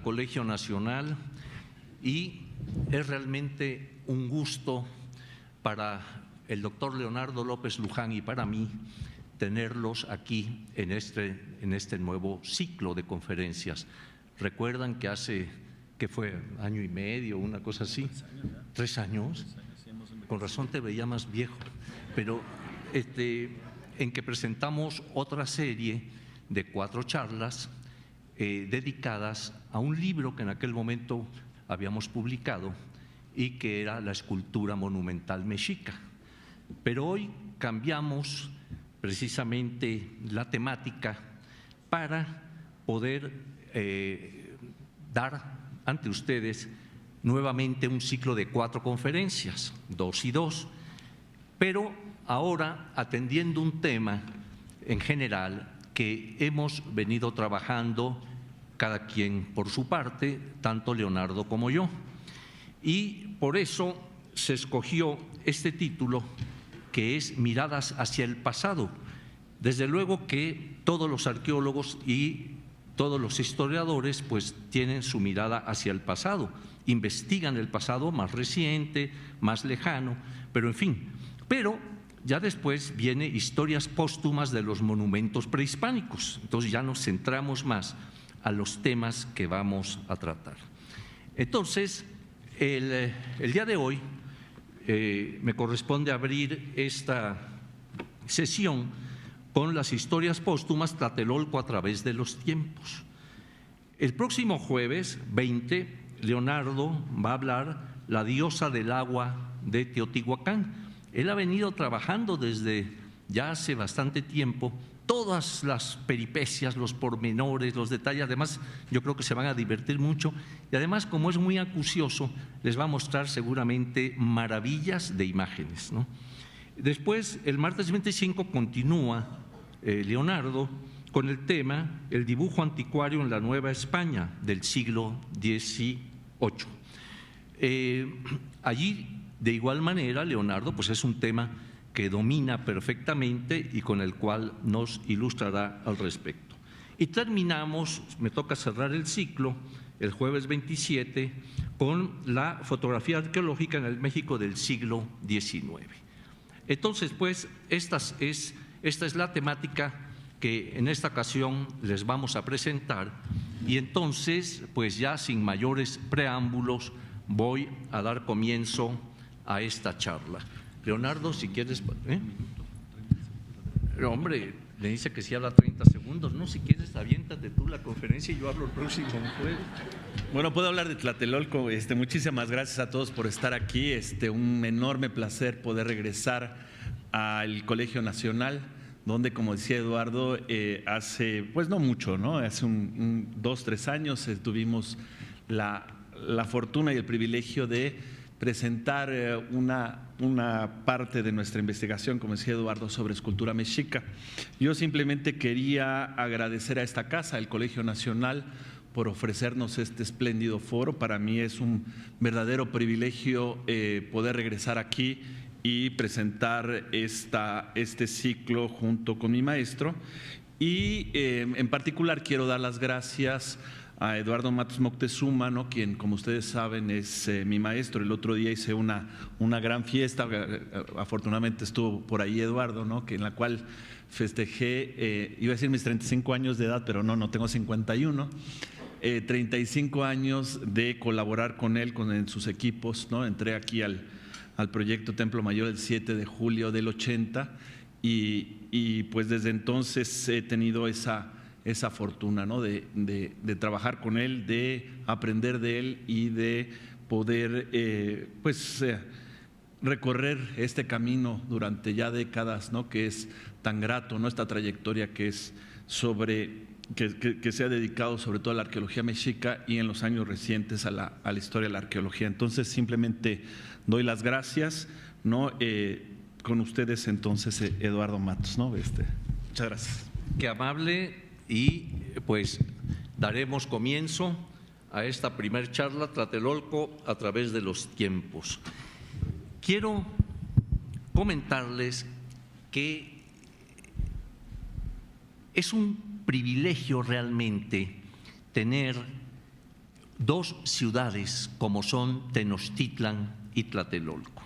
Colegio Nacional, y es realmente un gusto para el doctor Leonardo López Luján y para mí tenerlos aquí en este nuevo ciclo de conferencias. Recuerdan que hace, ¿qué fue? ¿Año y medio, una cosa así? 3 años. Con razón te veía más viejo, pero en que presentamos otra serie de 4 charlas dedicadas a un libro que en aquel momento habíamos publicado y que era La escultura monumental mexica. Pero hoy cambiamos precisamente la temática para poder dar ante ustedes nuevamente un ciclo de 4 conferencias, 2 y 2, pero ahora atendiendo un tema en general que hemos venido trabajando cada quien por su parte, tanto Leonardo como yo. Y por eso se escogió este título, que es Miradas hacia el pasado. Desde luego que todos los arqueólogos y todos los historiadores pues tienen su mirada hacia el pasado, investigan el pasado más reciente, más lejano, pero en fin. Pero ya después viene historias póstumas de los monumentos prehispánicos, entonces ya nos centramos más a los temas que vamos a tratar. Entonces, el día de hoy me corresponde abrir esta sesión con las historias póstumas Tlatelolco a través de los tiempos. El próximo jueves 20, Leonardo va a hablar La diosa del agua de Teotihuacán. Él ha venido trabajando desde ya hace bastante tiempo todas las peripecias, los pormenores, los detalles. Además, yo creo que se van a divertir mucho y además, como es muy acucioso, les va a mostrar seguramente maravillas de imágenes, ¿no? Después, el martes 25 continúa Leonardo con el tema El dibujo anticuario en la Nueva España del siglo XVIII. Allí, de igual manera, Leonardo pues es un tema que domina perfectamente y con el cual nos ilustrará al respecto. Y terminamos, me toca cerrar el ciclo, el jueves 27, con la fotografía arqueológica en el México del siglo XIX. Entonces, pues, esta es la temática que en esta ocasión les vamos a presentar, y entonces, pues ya sin mayores preámbulos, voy a dar comienzo a esta charla. Leonardo, si quieres… Hombre, le dice que si habla 30 segundos, no, si quieres aviéntate tú la conferencia y yo hablo el próximo jueves. Bueno, puedo hablar de Tlatelolco. Muchísimas gracias a todos por estar aquí. Un enorme placer poder regresar al Colegio Nacional, donde, como decía Eduardo, hace, pues no mucho, ¿no? Hace 2, 3 años tuvimos la fortuna y el privilegio de presentar una parte de nuestra investigación, como decía Eduardo, sobre escultura mexica. Yo simplemente quería agradecer a esta casa, el Colegio Nacional, por ofrecernos este espléndido foro. Para mí es un verdadero privilegio poder regresar aquí y presentar este ciclo junto con mi maestro. Y en particular quiero dar las gracias a Eduardo Matos Moctezuma, ¿no?, quien, como ustedes saben, es mi maestro. El otro día hice una gran fiesta, afortunadamente estuvo por ahí Eduardo, ¿no?, en la cual festejé, iba a decir mis 35 años de edad, pero no tengo 51, 35 años de colaborar con él, en sus equipos, ¿no? Entré aquí al proyecto Templo Mayor el 7 de julio del 80 y pues desde entonces he tenido esa fortuna, ¿no?, de trabajar con él, de aprender de él y de poder recorrer este camino durante ya décadas, ¿no? Que es tan grato, ¿no? Esta trayectoria que es que se ha dedicado sobre todo a la arqueología mexica y en los años recientes a la historia de la arqueología. Entonces simplemente doy las gracias, ¿no? Con ustedes entonces Eduardo Matos, ¿no? Muchas gracias. Qué amable, y pues daremos comienzo a esta primer charla Tlatelolco a través de los tiempos. Quiero comentarles que es un privilegio realmente tener dos ciudades como son Tenochtitlan y Tlatelolco.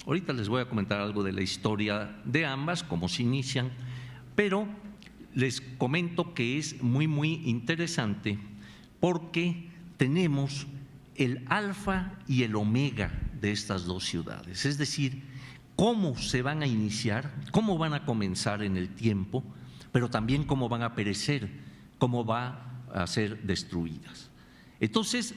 Ahorita les voy a comentar algo de la historia de ambas, cómo se inician, pero les comento que es muy interesante porque tenemos el alfa y el omega de estas dos ciudades, es decir, cómo se van a iniciar, cómo van a comenzar en el tiempo, pero también cómo van a perecer, cómo van a ser destruidas. Entonces,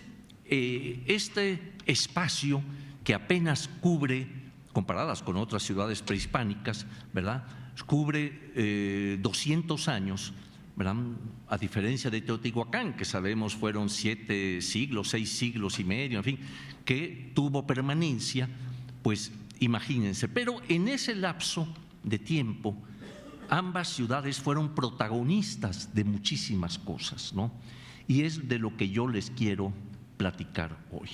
este espacio que apenas cubre, comparadas con otras ciudades prehispánicas, ¿verdad?, cubre 200 años, ¿verdad?, a diferencia de Teotihuacán, que sabemos fueron 7 siglos, 6 siglos y medio, en fin, que tuvo permanencia, pues imagínense. Pero en ese lapso de tiempo, ambas ciudades fueron protagonistas de muchísimas cosas, ¿no? Y es de lo que yo les quiero platicar hoy.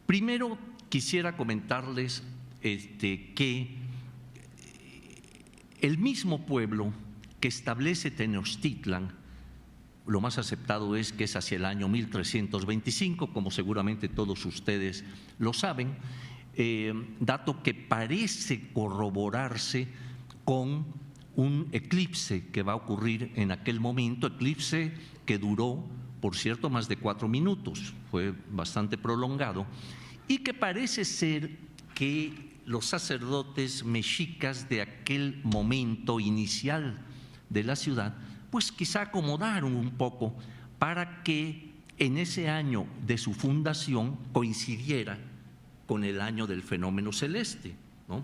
Primero quisiera comentarles que el mismo pueblo que establece Tenochtitlan, lo más aceptado es que es hacia el año 1325, como seguramente todos ustedes lo saben, dato que parece corroborarse con un eclipse que va a ocurrir en aquel momento, eclipse que duró, por cierto, más de 4 minutos, fue bastante prolongado, y que parece ser que los sacerdotes mexicas de aquel momento inicial de la ciudad, pues quizá acomodaron un poco para que en ese año de su fundación coincidiera con el año del fenómeno celeste, ¿no?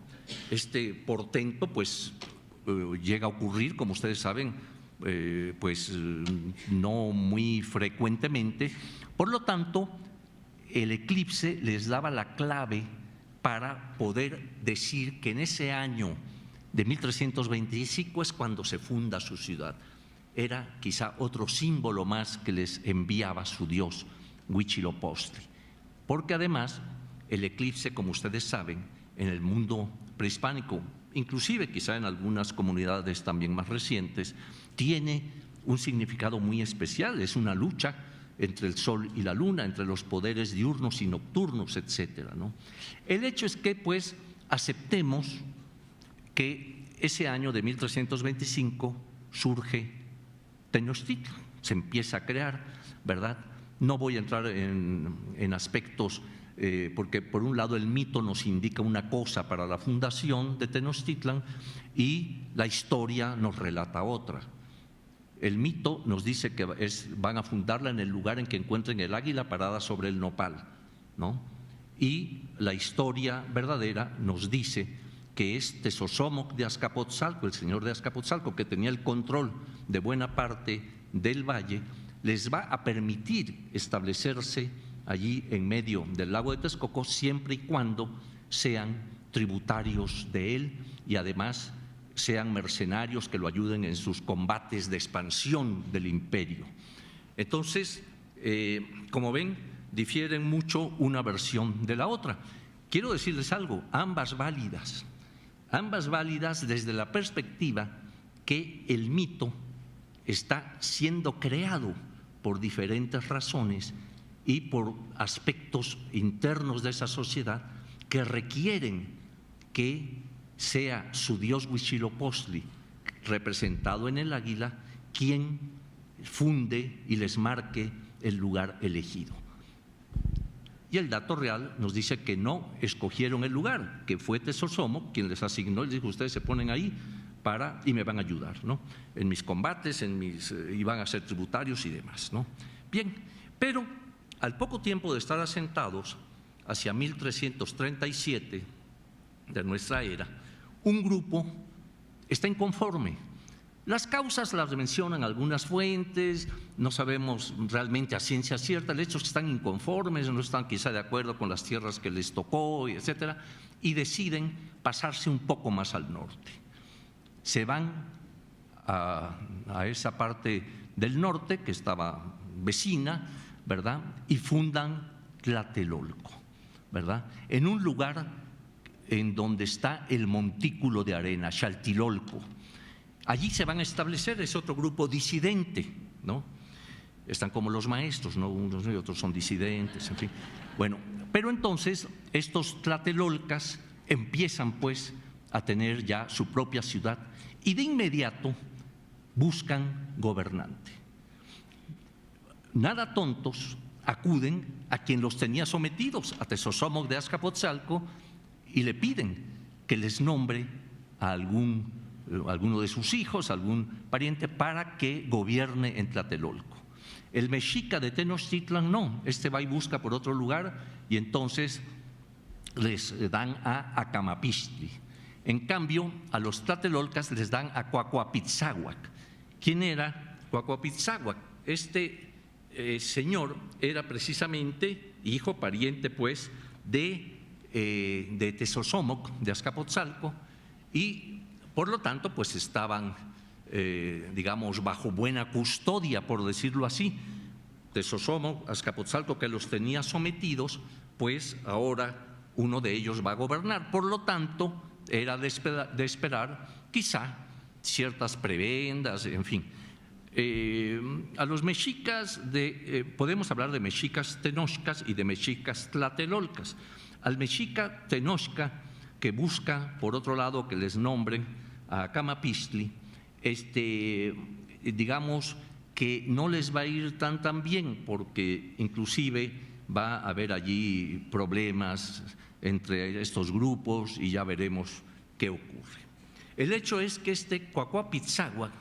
Este portento pues llega a ocurrir, como ustedes saben, pues no muy frecuentemente. Por lo tanto, el eclipse les daba la clave para poder decir que en ese año de 1325 es cuando se funda su ciudad. Era quizá otro símbolo más que les enviaba su dios Huitzilopochtli, porque además el eclipse, como ustedes saben, en el mundo prehispánico, inclusive quizá en algunas comunidades también más recientes, tiene un significado muy especial, es una lucha entre el sol y la luna, entre los poderes diurnos y nocturnos, etcétera, ¿no? El hecho es que pues aceptemos que ese año de 1325 surge Tenochtitlan, se empieza a crear, ¿verdad? No voy a entrar en aspectos porque por un lado el mito nos indica una cosa para la fundación de Tenochtitlan y la historia nos relata otra. El mito nos dice que van a fundarla en el lugar en que encuentren el águila parada sobre el nopal, ¿no? Y la historia verdadera nos dice que es Tezosomoc de Azcapotzalco, el señor de Azcapotzalco, que tenía el control de buena parte del valle, les va a permitir establecerse allí en medio del lago de Texcoco siempre y cuando sean tributarios de él y además sean mercenarios que lo ayuden en sus combates de expansión del imperio. Entonces, como ven, difieren mucho una versión de la otra. Quiero decirles algo, ambas válidas desde la perspectiva que el mito está siendo creado por diferentes razones y por aspectos internos de esa sociedad que requieren que sea su dios Huitzilopochtli, representado en el águila, quien funde y les marque el lugar elegido. Y el dato real nos dice que no escogieron el lugar, que fue Tezosomoc quien les asignó, les dijo: ustedes se ponen ahí y me van a ayudar, ¿no?, en mis combates, y van a ser tributarios y demás, ¿no? Bien, pero al poco tiempo de estar asentados, hacia 1337 de nuestra era, un grupo está inconforme. Las causas las mencionan algunas fuentes, no sabemos realmente a ciencia cierta. El hecho es que están inconformes, no están quizá de acuerdo con las tierras que les tocó, etcétera, y deciden pasarse un poco más al norte. Se van a esa parte del norte que estaba vecina, ¿verdad? Y fundan Tlatelolco, ¿verdad? En un lugar en donde está el montículo de arena, Xaltilolco. Allí se van a establecer, es otro grupo disidente, ¿no? Están como los maestros, ¿no? Unos y otros son disidentes, en fin. Bueno, pero entonces estos tlatelolcas empiezan pues a tener ya su propia ciudad y de inmediato buscan gobernante. Nada tontos, acuden a quien los tenía sometidos, a Tezosomoc de Azcapotzalco, y le piden que les nombre a alguno de sus hijos, algún pariente, para que gobierne en Tlatelolco. El mexica de Tenochtitlan no, este va y busca por otro lugar y entonces les dan a Acamapixtli. En cambio, a los tlatelolcas les dan a Coacoapitzáhuac. ¿Quién era Coacoapitzáhuac? Este señor era precisamente hijo, pariente pues, de Tezosomoc, de Azcapotzalco, y por lo tanto pues estaban, digamos, bajo buena custodia, por decirlo así. Tezosomoc, Azcapotzalco, que los tenía sometidos, pues ahora uno de ellos va a gobernar. Por lo tanto, era de esperar quizá ciertas prebendas, en fin. A los mexicas, podemos hablar de mexicas tenochcas y de mexicas tlatelolcas. Al mexica tenochca, que busca, por otro lado, que les nombren a Acamapixtli, digamos que no les va a ir tan bien, porque inclusive va a haber allí problemas entre estos grupos y ya veremos qué ocurre. El hecho es que Coacoapitzáhuac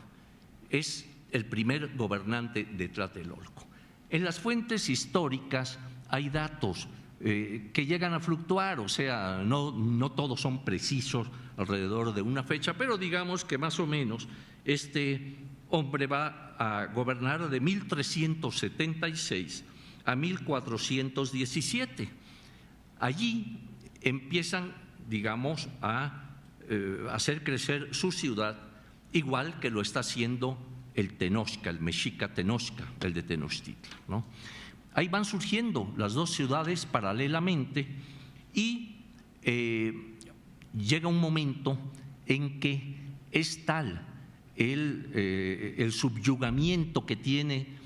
es el primer gobernante de Tlatelolco. En las fuentes históricas hay datos que llegan a fluctuar, o sea, no todos son precisos alrededor de una fecha, pero digamos que más o menos este hombre va a gobernar de 1376 a 1417. Allí empiezan, digamos, a hacer crecer su ciudad, igual que lo está haciendo el Tenochca, el mexica Tenochca, el de Tenochtitlan, ¿no? Ahí van surgiendo las dos ciudades paralelamente y llega un momento en que es tal el subyugamiento que tiene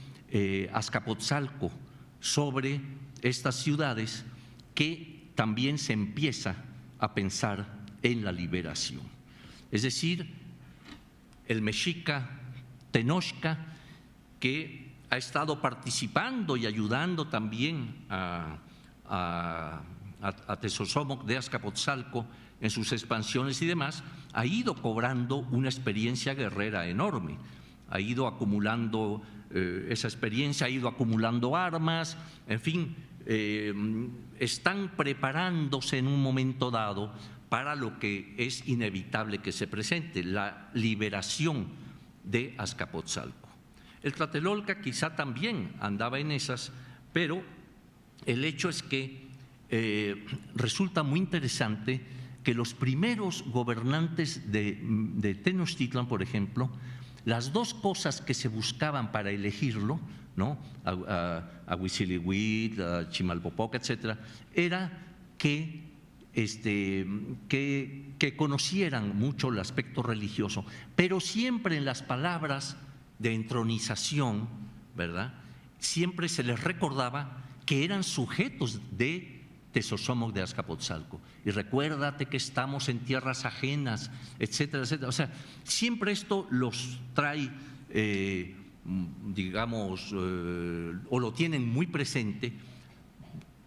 Azcapotzalco sobre estas ciudades que también se empieza a pensar en la liberación. Es decir, el mexica Tenochca, que ha estado participando y ayudando también a Tezosomoc de Azcapotzalco en sus expansiones y demás, ha ido cobrando una experiencia guerrera enorme, ha ido acumulando esa experiencia, ha ido acumulando armas, en fin, están preparándose en un momento dado para lo que es inevitable que se presente, la liberación de Azcapotzalco. El Tlatelolca quizá también andaba en esas, pero el hecho es que resulta muy interesante que los primeros gobernantes de Tenochtitlan, por ejemplo, las dos cosas que se buscaban para elegirlo, ¿no? A Huitzilihuitl, a Chimalpopoca, etcétera, era que conocieran mucho el aspecto religioso, pero siempre en las palabras de entronización, ¿verdad? Siempre se les recordaba que eran sujetos de Tezosomoc de Azcapotzalco. Y recuérdate que estamos en tierras ajenas, etcétera, etcétera. O sea, siempre esto los trae, digamos, o lo tienen muy presente,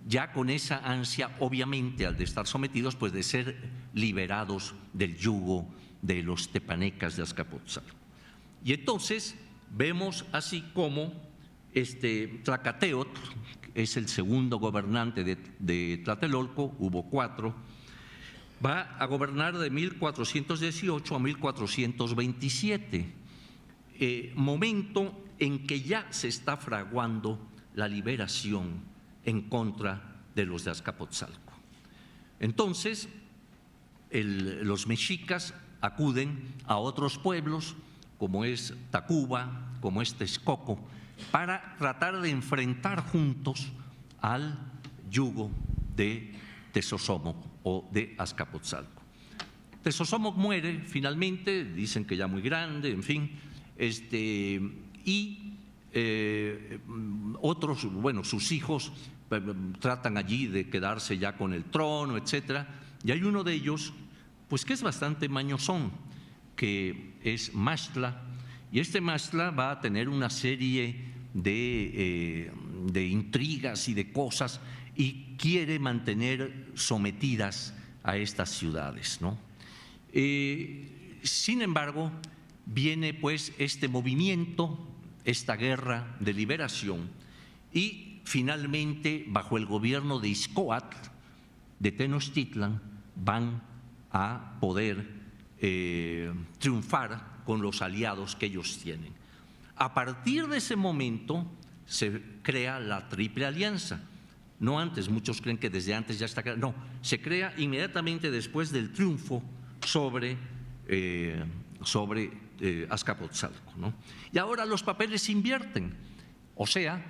ya con esa ansia, obviamente, al de estar sometidos, pues de ser liberados del yugo de los tepanecas de Azcapotzalco. Y entonces vemos así como Tlacateotl, es el segundo gobernante de Tlatelolco, hubo 4, va a gobernar de 1418 a 1427, momento en que ya se está fraguando la liberación en contra de los de Azcapotzalco. Entonces, los mexicas acuden a otros pueblos, como es Tacuba, como es Texcoco, para tratar de enfrentar juntos al yugo de Tezosomoc o de Azcapotzalco. Tezosomoc muere finalmente, dicen que ya muy grande, en fin, y otros, bueno, sus hijos tratan allí de quedarse ya con el trono, etcétera, y hay uno de ellos, pues que es bastante mañosón, que es Maxtla, y este Maxtla va a tener una serie de intrigas y de cosas y quiere mantener sometidas a estas ciudades, ¿no? Sin embargo, viene pues este movimiento, esta guerra de liberación, y finalmente, bajo el gobierno de Ixcoatl, de Tenochtitlan, van a poder triunfar con los aliados que ellos tienen. A partir de ese momento se crea la Triple Alianza. No antes, muchos creen que desde antes ya está creada. No, se crea inmediatamente después del triunfo sobre Azcapotzalco, ¿no? Y ahora los papeles se invierten, o sea,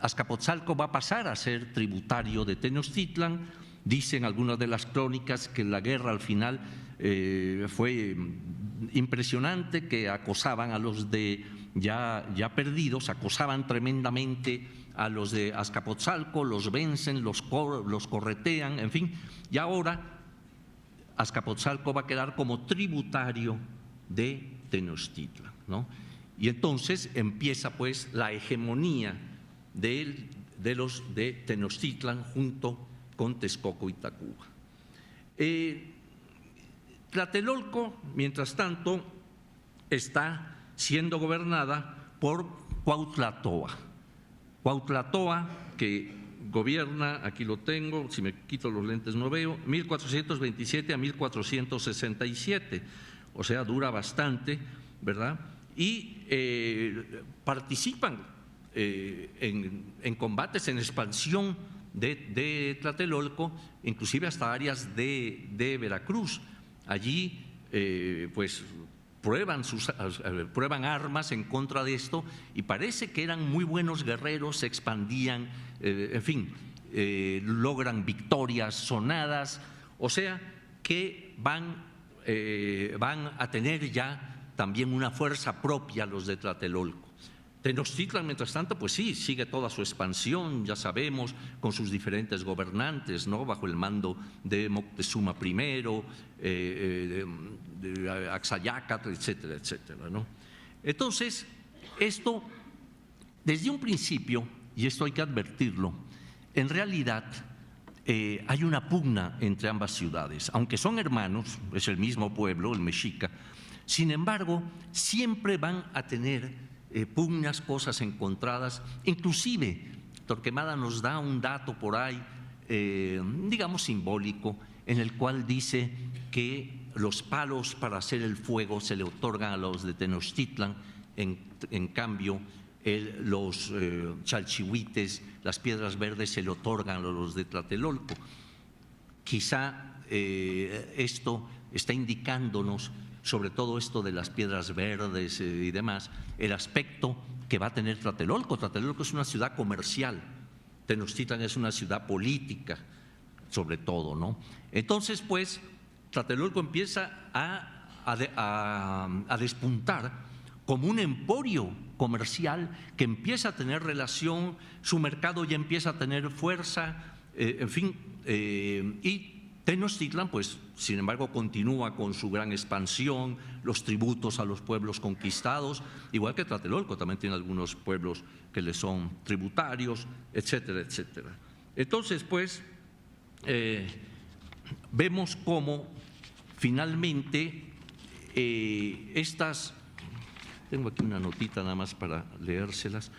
Azcapotzalco va a pasar a ser tributario de Tenochtitlan. Dicen algunas de las crónicas que la guerra al final fue impresionante, que acosaban a los de ya perdidos, acosaban tremendamente a los de Azcapotzalco, los vencen, los corretean, en fin, y ahora Azcapotzalco va a quedar como tributario de Tenochtitlan, ¿no? Y entonces empieza pues la hegemonía de los de Tenochtitlan junto con Texcoco y Tacuba. Tlatelolco, mientras tanto, está siendo gobernada por Cuauhtlatoa. Cuauhtlatoa, que gobierna, aquí lo tengo, si me quito los lentes no veo, 1427 a 1467, o sea, dura bastante, ¿verdad? Y participan en combates, en expansión de Tlatelolco, inclusive hasta áreas de Veracruz. Allí, pues, prueban armas en contra de esto y parece que eran muy buenos guerreros, se expandían, en fin, logran victorias sonadas, o sea que van a tener ya también una fuerza propia los de Tlatelolco. Tenochtitlan, mientras tanto, pues sí, sigue toda su expansión, ya sabemos, con sus diferentes gobernantes, ¿no? Bajo el mando de Moctezuma I, de Axayácatl, etcétera, etcétera, ¿no? Entonces, esto, desde un principio, y esto hay que advertirlo, en realidad hay una pugna entre ambas ciudades, aunque son hermanos, es el mismo pueblo, el mexica. Sin embargo, siempre van a tener pugnas, cosas encontradas. Inclusive, Torquemada nos da un dato por ahí, digamos simbólico, en el cual dice que los palos para hacer el fuego se le otorgan a los de Tenochtitlan, en cambio los chalchihuites, las piedras verdes se le otorgan a los de Tlatelolco. Quizá esto está indicándonos, sobre todo esto de las piedras verdes y demás, el aspecto que va a tener Tlatelolco. Tlatelolco es una ciudad comercial, Tenochtitlan es una ciudad política, sobre todo, ¿no? Entonces, pues, Tlatelolco empieza a despuntar como un emporio comercial que empieza a tener relación, su mercado ya empieza a tener fuerza, en fin, y Tenochtitlan, pues, sin embargo, continúa con su gran expansión, los tributos a los pueblos conquistados, igual que Tlatelolco, también tiene algunos pueblos que le son tributarios, etcétera, etcétera. Entonces, pues, vemos cómo finalmente tengo aquí una notita nada más para leérselas,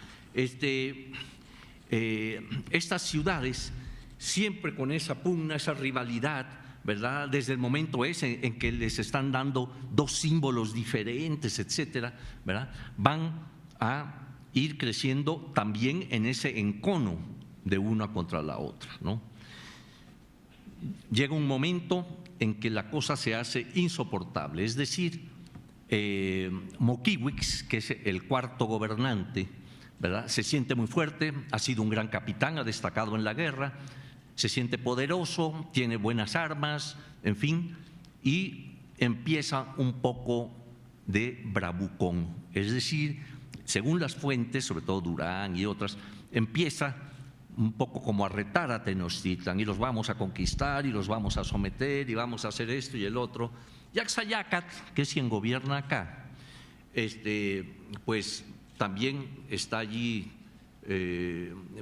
estas ciudades, siempre con esa pugna, esa rivalidad, ¿verdad? Desde el momento ese en que les están dando dos símbolos diferentes, etcétera, ¿verdad? Van a ir creciendo también en ese encono de una contra la otra, ¿no? Llega un momento en que la cosa se hace insoportable, es decir, Mokiwix, que es el cuarto gobernante, ¿verdad? Se siente muy fuerte, ha sido un gran capitán, ha destacado en la guerra, se siente poderoso, tiene buenas armas, en fin, y empieza un poco de bravucón, es decir, según las fuentes, sobre todo Durán y otras, empieza un poco como a retar a Tenochtitlan y los vamos a conquistar y los vamos a someter y vamos a hacer esto y el otro. Y Axayácatl, que es quien gobierna acá, pues también está allí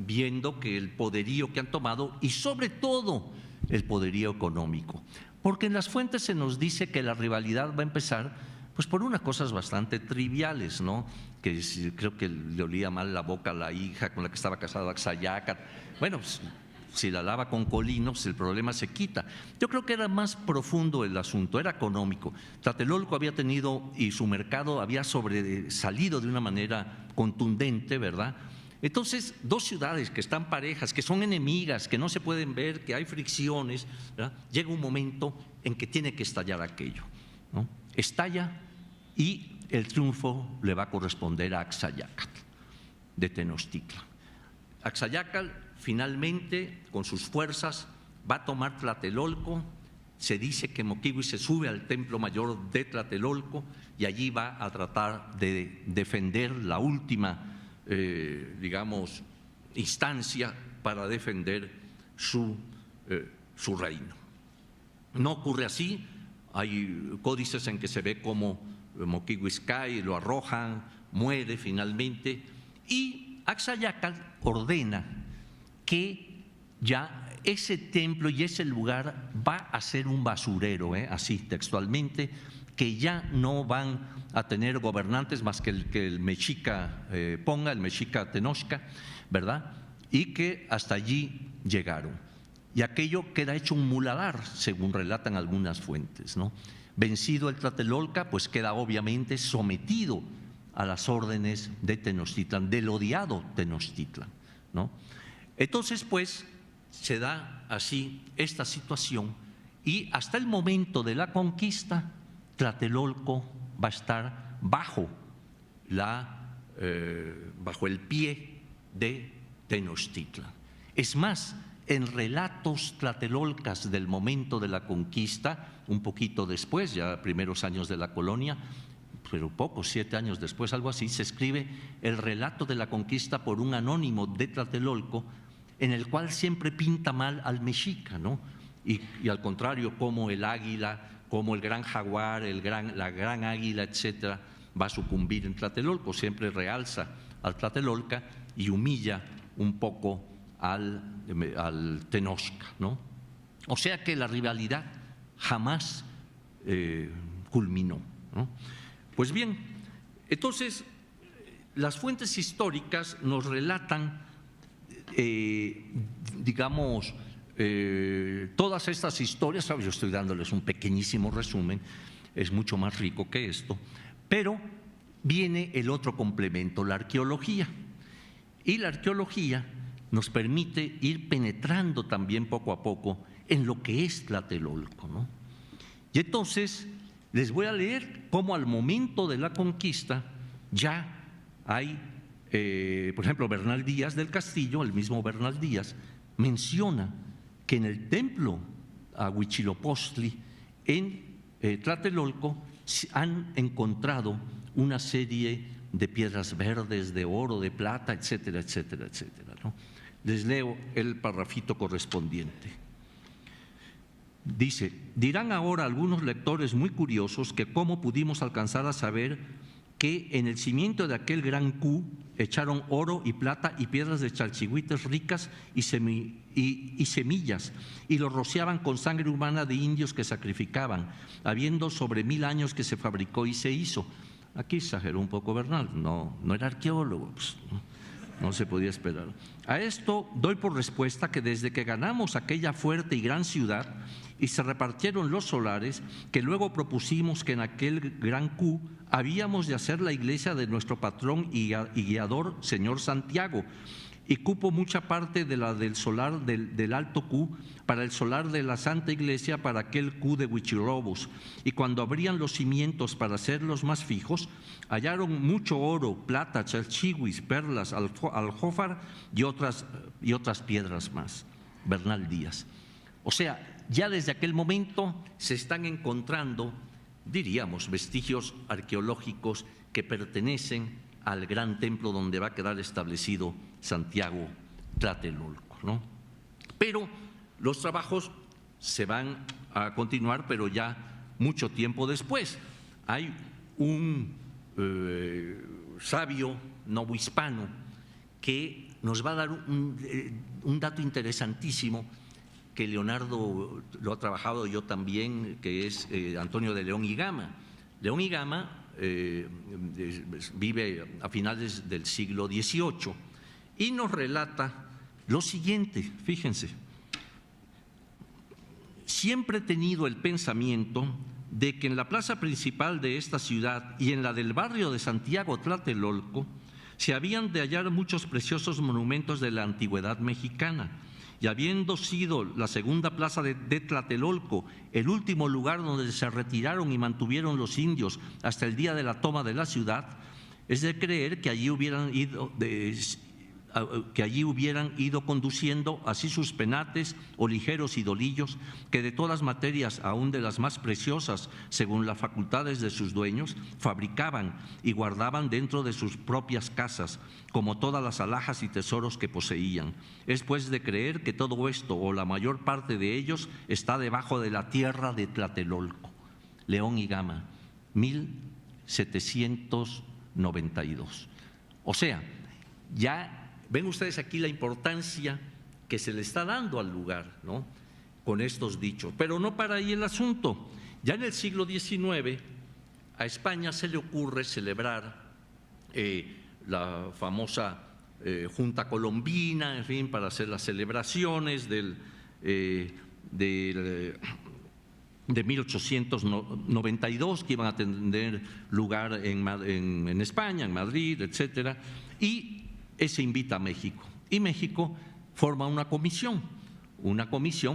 viendo que el poderío que han tomado y sobre todo el poderío económico, porque en las fuentes se nos dice que la rivalidad va a empezar pues por unas cosas bastante triviales, ¿no? Que creo que le olía mal la boca a la hija con la que estaba casado Axayácatl. Bueno, pues, si la lava con colinos, el problema se quita. Yo creo que era más profundo el asunto, era económico. Tlatelolco había tenido y su mercado había sobresalido de una manera contundente, ¿verdad? Entonces, dos ciudades que están parejas, que son enemigas, que no se pueden ver, que hay fricciones, ¿verdad? Llega un momento en que tiene que estallar aquello, ¿no? Estalla y el triunfo le va a corresponder a Axayácatl de Tenochtitlan. Axayácatl finalmente con sus fuerzas va a tomar Tlatelolco. Se dice que Mokiwix se sube al templo mayor de Tlatelolco y allí va a tratar de defender la última, digamos, instancia para defender su reino. No ocurre así. Hay códices en que se ve cómo Mokiwix cae, lo arrojan, muere finalmente, y Axayácatl ordena que ya ese templo y ese lugar va a ser un basurero, así textualmente, que ya no van a tener gobernantes más que el mexica ponga, el mexica Tenochca, ¿verdad? Y que hasta allí llegaron. Y aquello queda hecho un muladar, según relatan algunas fuentes, ¿no? Vencido el Tlatelolca, pues queda obviamente sometido a las órdenes de Tenochtitlan, del odiado Tenochtitlan, ¿no? Entonces, pues, se da así esta situación y hasta el momento de la conquista, Tlatelolco va a estar bajo el pie de Tenochtitlan. Es más, en relatos tlatelolcas del momento de la conquista, un poquito después, ya primeros años de la colonia, pero pocos, 7 años después, algo así, se escribe el relato de la conquista por un anónimo de Tlatelolco, en el cual siempre pinta mal al mexica, ¿no? Y al contrario, como el águila, como el gran jaguar, la gran águila, etcétera, va a sucumbir en Tlatelolco, siempre realza al Tlatelolca y humilla un poco al Tenochca, ¿no? O sea que la rivalidad jamás culminó, ¿no? Pues bien, entonces las fuentes históricas nos relatan, digamos, todas estas historias. Yo estoy dándoles un pequeñísimo resumen, es mucho más rico que esto, pero viene el otro complemento, la arqueología. Y la arqueología nos permite ir penetrando también poco a poco en lo que es Tlatelolco, ¿no? Y entonces les voy a leer cómo al momento de la conquista ya hay, por ejemplo, Bernal Díaz del Castillo, el mismo Bernal Díaz, menciona que en el templo a Huitzilopochtli, en Tlatelolco, han encontrado una serie de piedras verdes, de oro, de plata, etcétera, etcétera, etcétera, ¿no? Les leo el parrafito correspondiente. Dice: dirán ahora algunos lectores muy curiosos que cómo pudimos alcanzar a saber que en el cimiento de aquel gran Q echaron oro y plata y piedras de chalchihuites ricas y semillas, y lo rociaban con sangre humana de indios que sacrificaban, habiendo sobre 1000 años que se fabricó y se hizo. Aquí exageró un poco Bernal, no era arqueólogo, pues, ¿no? No se podía esperar. A esto doy por respuesta que desde que ganamos aquella fuerte y gran ciudad y se repartieron los solares, que luego propusimos que en aquel gran Q habíamos de hacer la iglesia de nuestro patrón y guiador, señor Santiago, y cupo mucha parte de la del solar del Alto Q para el solar de la Santa Iglesia para aquel Q de Huichilobos. Y cuando abrían los cimientos para hacerlos más fijos, hallaron mucho oro, plata, chalchihuis, perlas, aljófar y otras piedras más. Bernal Díaz. O sea, ya desde aquel momento se están encontrando, diríamos, vestigios arqueológicos que pertenecen al gran templo donde va a quedar establecido Santiago Tlatelolco, ¿no? Pero los trabajos se van a continuar, pero ya mucho tiempo después. Hay un sabio novohispano que nos va a dar un dato interesantísimo que Leonardo lo ha trabajado, yo también, que es Antonio de León y Gama. León y Gama vive a finales del siglo XVIII y nos relata lo siguiente, fíjense: siempre he tenido el pensamiento de que en la plaza principal de esta ciudad y en la del barrio de Santiago Tlatelolco se habían de hallar muchos preciosos monumentos de la antigüedad mexicana, y habiendo sido la segunda plaza de Tlatelolco el último lugar donde se retiraron y mantuvieron los indios hasta el día de la toma de la ciudad, es de creer que allí hubieran ido conduciendo así sus penates o ligeros idolillos, que de todas materias, aún de las más preciosas, según las facultades de sus dueños, fabricaban y guardaban dentro de sus propias casas, como todas las alhajas y tesoros que poseían. Es pues de creer que todo esto, o la mayor parte de ellos, está debajo de la tierra de Tlatelolco. León y Gama, 1792. O sea, ya ven ustedes aquí la importancia que se le está dando al lugar, ¿no?, con estos dichos. Pero no para ahí el asunto. Ya en el siglo XIX a España se le ocurre celebrar la famosa Junta Colombina, en fin, para hacer las celebraciones de 1892, que iban a tener lugar en España, en Madrid, etcétera, y se invita a México, y México forma una comisión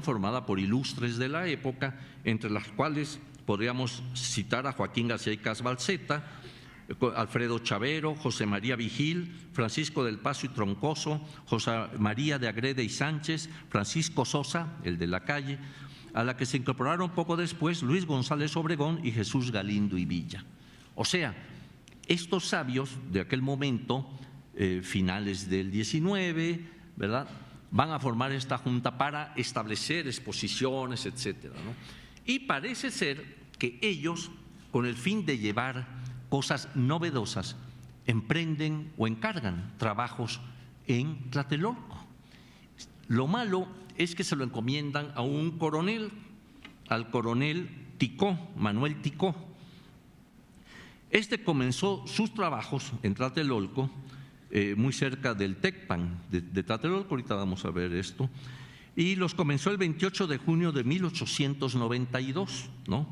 formada por ilustres de la época, entre las cuales podríamos citar a Joaquín García y Casbalceta, Alfredo Chavero, José María Vigil, Francisco del Paso y Troncoso, José María de Agrede y Sánchez, Francisco Sosa, el de la calle, a la que se incorporaron poco después Luis González Obregón y Jesús Galindo y Villa. O sea, estos sabios de aquel momento, finales del XIX, ¿verdad?, van a formar esta junta para establecer exposiciones, etcétera, ¿no? Y parece ser que ellos, con el fin de llevar cosas novedosas, emprenden o encargan trabajos en Tlatelolco. Lo malo es que se lo encomiendan a un coronel, al coronel Ticó, Manuel Ticó. Este comenzó sus trabajos en Tlatelolco, muy cerca del Tecpan de Tlatelolco, ahorita vamos a ver esto, y los comenzó el 28 de junio de 1892, ¿no?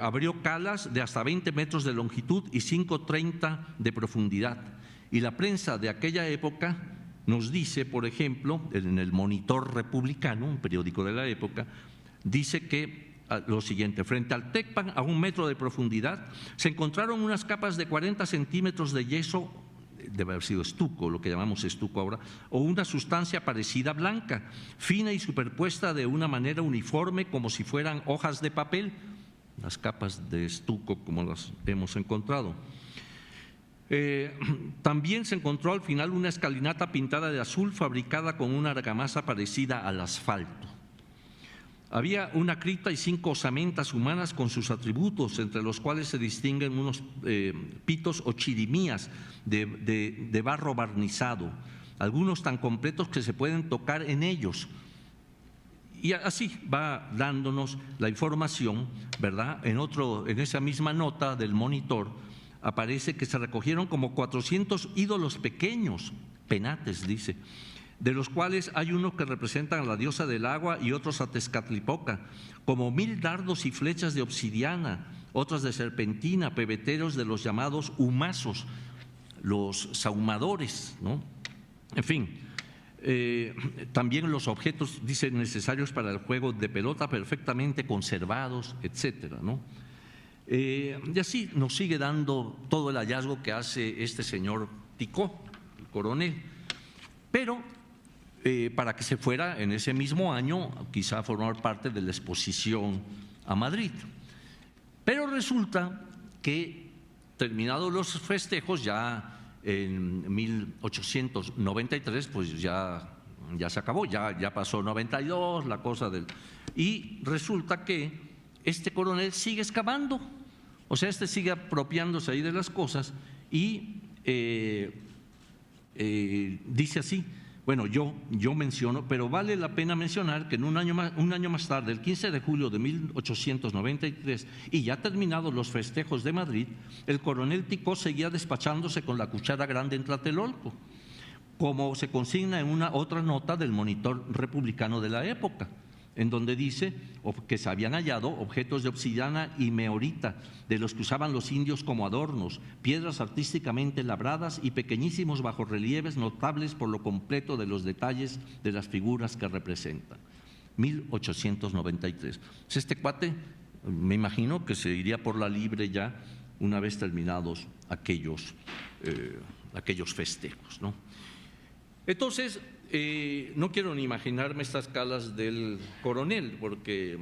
Abrió calas de hasta 20 metros de longitud y 5,30 de profundidad, y la prensa de aquella época nos dice, por ejemplo, en el Monitor Republicano, un periódico de la época, dice que lo siguiente: frente al Tecpan, a 1 metro de profundidad, se encontraron unas capas de 40 centímetros de yeso, debe haber sido estuco, lo que llamamos estuco ahora, o una sustancia parecida a blanca, fina y superpuesta de una manera uniforme, como si fueran hojas de papel, las capas de estuco como las hemos encontrado. También se encontró al final una escalinata pintada de azul, fabricada con una argamasa parecida al asfalto. Había una cripta y 5 osamentas humanas con sus atributos, entre los cuales se distinguen unos pitos o chirimías de barro barnizado, algunos tan completos que se pueden tocar en ellos. Y así va dándonos la información, ¿verdad? En esa misma nota del Monitor aparece que se recogieron como 400 ídolos pequeños, penates, dice, de los cuales hay unos que representan a la diosa del agua y otros a Tezcatlipoca, como 1000 dardos y flechas de obsidiana, otras de serpentina, pebeteros de los llamados humazos, los sahumadores, ¿no? En fin, también los objetos, dice, necesarios para el juego de pelota perfectamente conservados, etcétera, ¿no? Y así nos sigue dando todo el hallazgo que hace este señor Ticó, el coronel. Pero para que se fuera en ese mismo año, quizá a formar parte de la exposición a Madrid. Pero resulta que, terminados los festejos, ya en 1893, pues ya se acabó, ya pasó 92, la cosa del… Y resulta que este coronel sigue excavando, o sea, sigue apropiándose ahí de las cosas y dice así. Bueno, yo menciono, pero vale la pena mencionar que en un año más tarde, el 15 de julio de 1893, y ya terminados los festejos de Madrid, el coronel Ticó seguía despachándose con la cuchara grande en Tlatelolco, como se consigna en una otra nota del Monitor Republicano de la época, en donde dice que se habían hallado objetos de obsidiana y meorita, de los que usaban los indios como adornos, piedras artísticamente labradas y pequeñísimos bajorrelieves notables por lo completo de los detalles de las figuras que representan. 1893. Pues este cuate, me imagino que se iría por la libre ya una vez terminados aquellos festejos, ¿no? Entonces, no quiero ni imaginarme estas calas del coronel, porque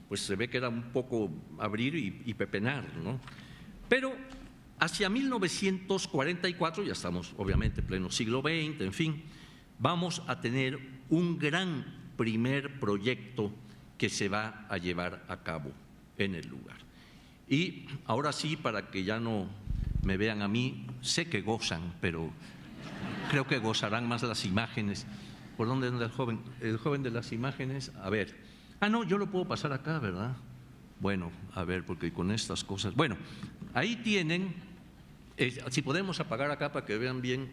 pues se ve que era un poco abrir y pepenar, ¿no? Pero hacia 1944, ya estamos obviamente en pleno siglo XX, en fin, vamos a tener un gran primer proyecto que se va a llevar a cabo en el lugar. Y ahora sí, para que ya no me vean a mí, sé que gozan, pero creo que gozarán más las imágenes. ¿Por dónde anda el joven? El joven de las imágenes, a ver. Ah, no, yo lo puedo pasar acá, ¿verdad? Bueno, a ver, porque con estas cosas… Bueno, ahí tienen, si podemos apagar acá para que vean bien,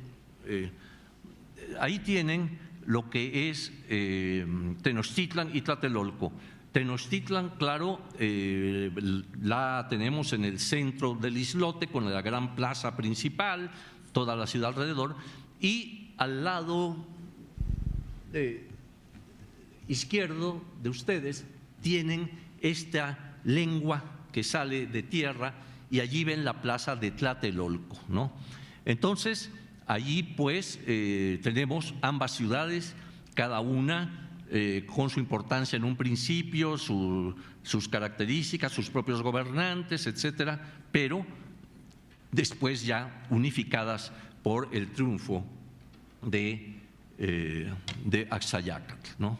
ahí tienen lo que es Tenochtitlan y Tlatelolco. Tenochtitlan, claro, la tenemos en el centro del islote con la gran plaza principal, toda la ciudad alrededor, y al lado izquierdo de ustedes tienen esta lengua que sale de tierra y allí ven la plaza de Tlatelolco, ¿no? Entonces, allí pues tenemos ambas ciudades, cada una con su importancia en un principio, sus características, sus propios gobernantes, etcétera, pero después ya unificadas por el triunfo de Axayácatl, ¿no?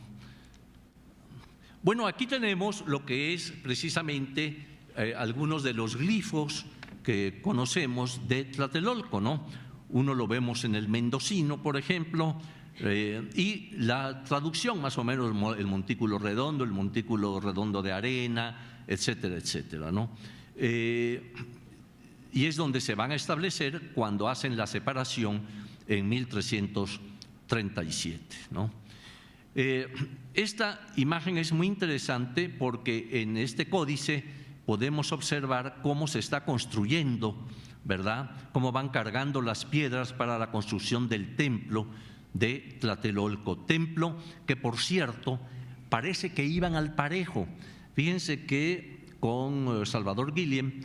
Bueno, aquí tenemos lo que es precisamente algunos de los glifos que conocemos de Tlatelolco, ¿no? Uno lo vemos en el mendocino, por ejemplo, y la traducción más o menos, el montículo redondo de arena, etcétera, etcétera, ¿no? Y es donde se van a establecer cuando hacen la separación en 1337, ¿no? Esta imagen es muy interesante porque en este códice podemos observar cómo se está construyendo, ¿verdad? Cómo van cargando las piedras para la construcción del templo de Tlatelolco. Templo que, por cierto, parece que iban al parejo. Fíjense que con Salvador Guillem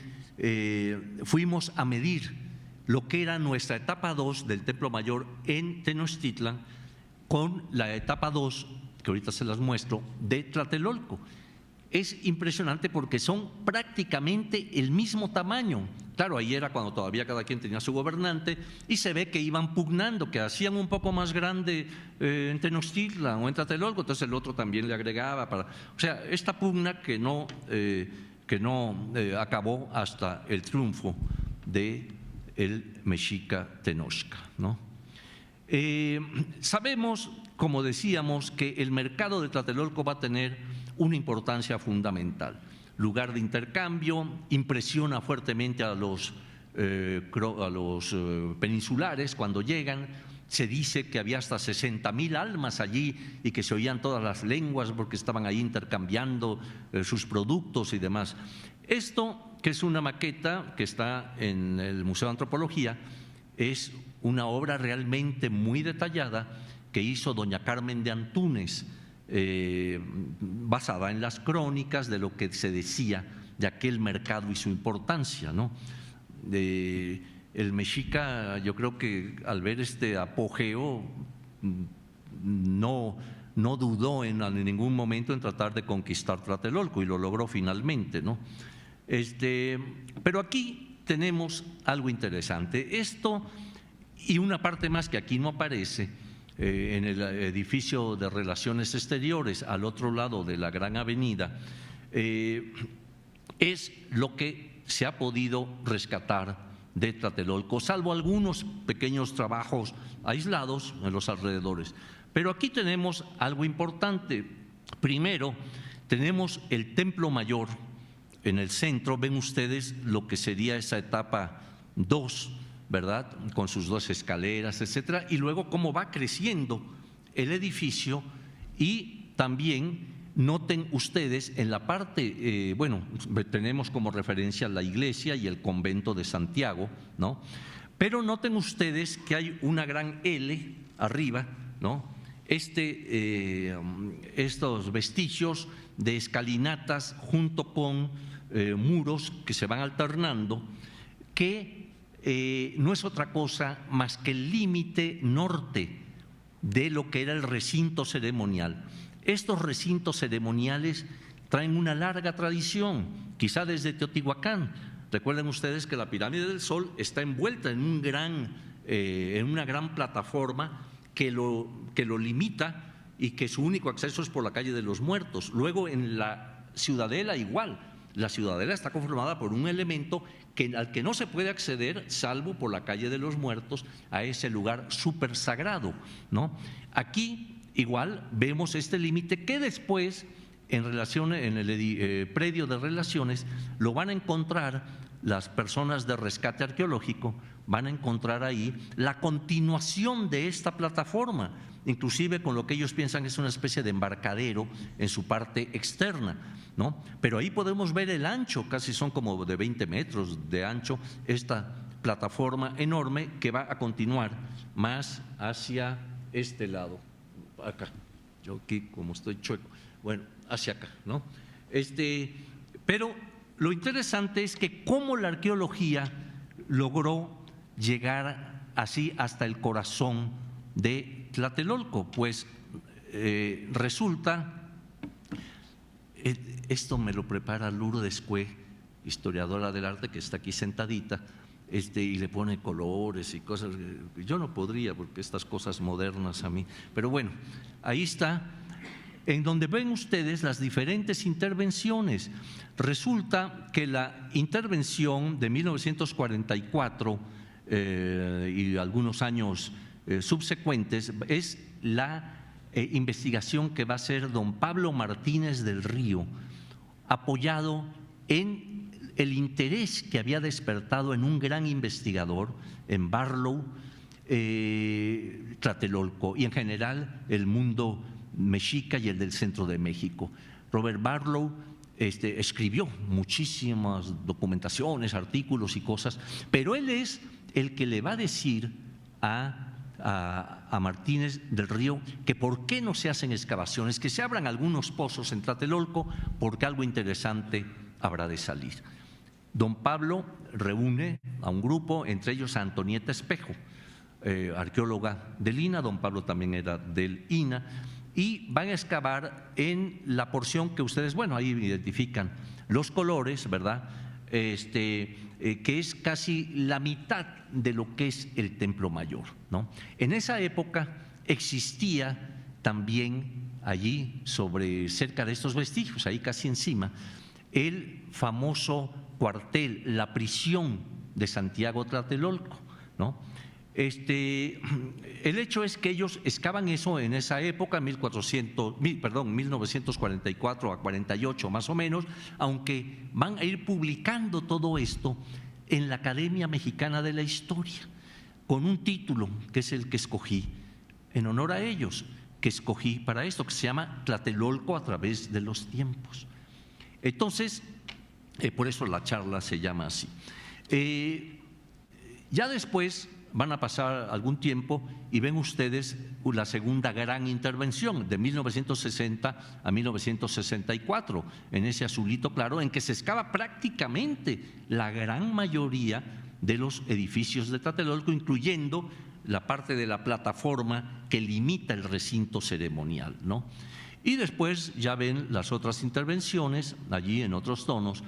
fuimos a medir lo que era nuestra etapa 2 del Templo Mayor en Tenochtitlan con la etapa 2, que ahorita se las muestro, de Tlatelolco. Es impresionante porque son prácticamente el mismo tamaño. Claro, ahí era cuando todavía cada quien tenía su gobernante y se ve que iban pugnando, que hacían un poco más grande en Tenochtitlan o en Tlatelolco, entonces el otro también le agregaba. O sea, esta pugna que no acabó hasta el triunfo de el mexica Tenochca, ¿no? Sabemos, como decíamos, que el mercado de Tlatelolco va a tener una importancia fundamental. Lugar de intercambio, impresiona fuertemente a los peninsulares, cuando llegan, se dice que había hasta 60.000 almas allí y que se oían todas las lenguas porque estaban ahí intercambiando sus productos y demás. Esto, que es una maqueta que está en el Museo de Antropología, es una obra realmente muy detallada que hizo doña Carmen de Antúnez, basada en las crónicas de lo que se decía de aquel mercado y su importancia, ¿no? El mexica, yo creo que al ver este apogeo no dudó en ningún momento en tratar de conquistar Tlatelolco y lo logró finalmente, ¿no? Pero aquí tenemos algo interesante. Esto y una parte más que aquí no aparece, en el edificio de Relaciones Exteriores, al otro lado de la Gran Avenida, es lo que se ha podido rescatar de Tlatelolco, salvo algunos pequeños trabajos aislados en los alrededores. Pero aquí tenemos algo importante. Primero, tenemos el Templo Mayor en el centro. Ven ustedes lo que sería esa etapa 2, ¿verdad? Con sus 2 escaleras, etcétera, y luego cómo va creciendo el edificio. Y también noten ustedes en la parte, bueno, tenemos como referencia la iglesia y el convento de Santiago, ¿no? Pero noten ustedes que hay una gran L arriba, ¿no? Estos vestigios de escalinatas junto con muros que se van alternando, que no es otra cosa más que el límite norte de lo que era el recinto ceremonial. Estos recintos ceremoniales traen una larga tradición, quizá desde Teotihuacán. Recuerden ustedes que la Pirámide del Sol está envuelta en una gran plataforma que lo limita y que su único acceso es por la calle de los Muertos. Luego en la Ciudadela igual. La Ciudadela está conformada por un elemento al que no se puede acceder salvo por la calle de los Muertos, a ese lugar súper sagrado, ¿no? Aquí igual vemos este límite que después en el predio de Relaciones lo van a encontrar las personas de rescate arqueológico, van a encontrar ahí la continuación de esta plataforma, inclusive con lo que ellos piensan es una especie de embarcadero en su parte externa, ¿no? Pero ahí podemos ver el ancho, casi son como de 20 metros de ancho, esta plataforma enorme que va a continuar más hacia este lado, acá, yo aquí como estoy chueco, bueno, hacia acá, ¿no? Pero lo interesante es que cómo la arqueología logró llegar así hasta el corazón de Tlatelolco, pues resulta, esto me lo prepara Lourdes Cue, historiadora del arte que está aquí sentadita, y le pone colores y cosas. Yo no podría porque estas cosas modernas a mí, pero bueno, ahí está, en donde ven ustedes las diferentes intervenciones. Resulta que la intervención de 1944 y algunos años subsecuentes es la investigación que va a hacer don Pablo Martínez del Río, apoyado en el interés que había despertado en un gran investigador, en Barlow, Tlatelolco y en general el mundo mexica y el del centro de México. Robert Barlow escribió muchísimas documentaciones, artículos y cosas, pero él es el que le va a decir a Martínez del Río que por qué no se hacen excavaciones, que se abran algunos pozos en Tlatelolco, porque algo interesante habrá de salir. Don Pablo reúne a un grupo, entre ellos a Antonieta Espejo, arqueóloga del INA, don Pablo también era del INA, y van a excavar en la porción que ustedes, bueno, ahí identifican los colores, ¿verdad? Que es casi la mitad de lo que es el Templo Mayor, ¿no? En esa época existía también allí, cerca de estos vestigios, ahí casi encima, el famoso cuartel, la prisión de Santiago Tlatelolco, ¿no? El hecho es que ellos excavan eso en esa época, 1944 a 48 más o menos, aunque van a ir publicando todo esto en la Academia Mexicana de la Historia, con un título que es el que escogí, en honor a ellos, que escogí para esto, que se llama Tlatelolco a través de los tiempos. Entonces, por eso la charla se llama así. Ya después van a pasar algún tiempo y ven ustedes la segunda gran intervención de 1960 a 1964, en ese azulito claro, en que se excava prácticamente la gran mayoría de los edificios de Tlatelolco, incluyendo la parte de la plataforma que limita el recinto ceremonial, ¿no? Y después ya ven las otras intervenciones allí en otros tonos,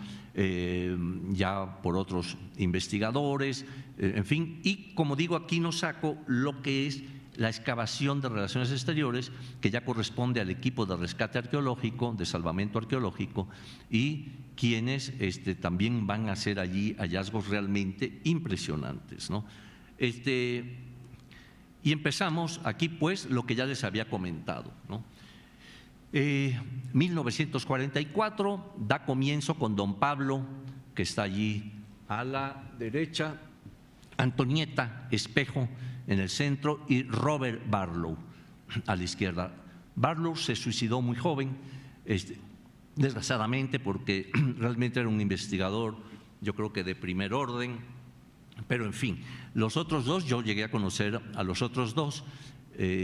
ya por otros investigadores, en fin. Y como digo, aquí no saco lo que es la excavación de relaciones exteriores, que ya corresponde al equipo de rescate arqueológico, de salvamento arqueológico, y quienes también van a hacer allí hallazgos realmente impresionantes, ¿no? Y empezamos aquí pues lo que ya les había comentado, ¿no? 1944 da comienzo con don Pablo, que está allí a la derecha, Antonieta Espejo en el centro y Robert Barlow a la izquierda. Barlow se suicidó muy joven, desgraciadamente, porque realmente era un investigador, yo creo que de primer orden, pero en fin, los otros dos, yo llegué a conocer a los otros dos,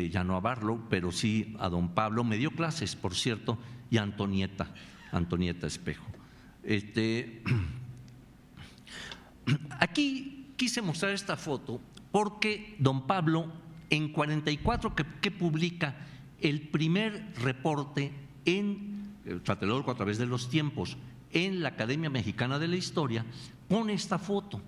ya no a Barlow, pero sí a don Pablo, me dio clases, por cierto, y a Antonieta Espejo. Aquí quise mostrar esta foto porque don Pablo en 44 que publica el primer reporte en Tlatelolco a través de los tiempos en la Academia Mexicana de la Historia, pone esta foto.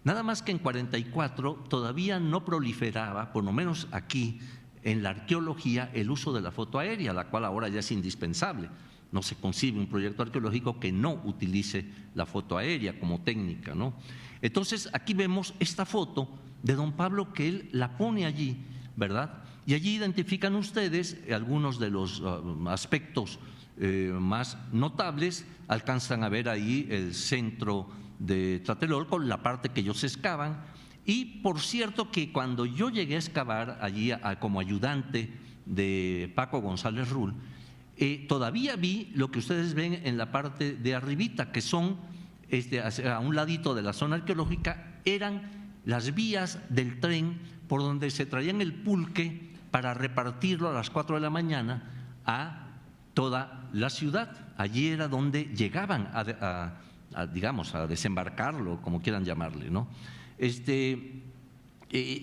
Nada más que en 44 todavía no proliferaba, por lo menos aquí en la arqueología, el uso de la foto aérea, la cual ahora ya es indispensable. No se concibe un proyecto arqueológico que no utilice la foto aérea como técnica, ¿no? Entonces, aquí vemos esta foto de don Pablo que él la pone allí, ¿verdad? Y allí identifican ustedes algunos de los aspectos más notables. Alcanzan a ver ahí el centro de Tlatelolco, la parte que ellos excavan. Y por cierto que cuando yo llegué a excavar allí como ayudante de Paco González Rull, todavía vi lo que ustedes ven en la parte de arribita, que son a un ladito de la zona arqueológica, eran las vías del tren por donde se traían el pulque para repartirlo a las 4 de la mañana a toda la ciudad. Allí era donde llegaban digamos, a desembarcarlo, como quieran llamarle, ¿no?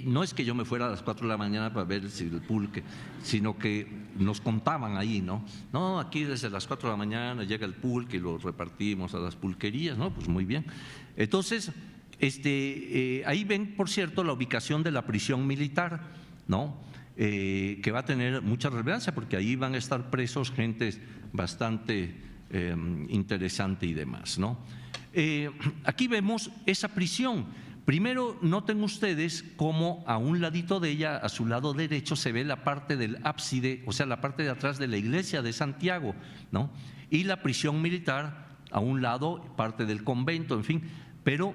No es que yo me fuera a las 4 de la mañana para ver si el pulque, sino que nos contaban ahí, ¿no? No, aquí desde las 4 de la mañana llega el pulque y lo repartimos a las pulquerías, ¿no? Pues muy bien. Entonces, ahí ven, por cierto, la ubicación de la prisión militar, ¿no? Que va a tener mucha relevancia porque ahí van a estar presos gentes bastante interesante y demás, ¿no? Aquí vemos esa prisión. Primero, noten ustedes cómo a un ladito de ella, a su lado derecho, se ve la parte del ábside, o sea, la parte de atrás de la iglesia de Santiago, ¿no? Y la prisión militar a un lado, parte del convento, en fin, pero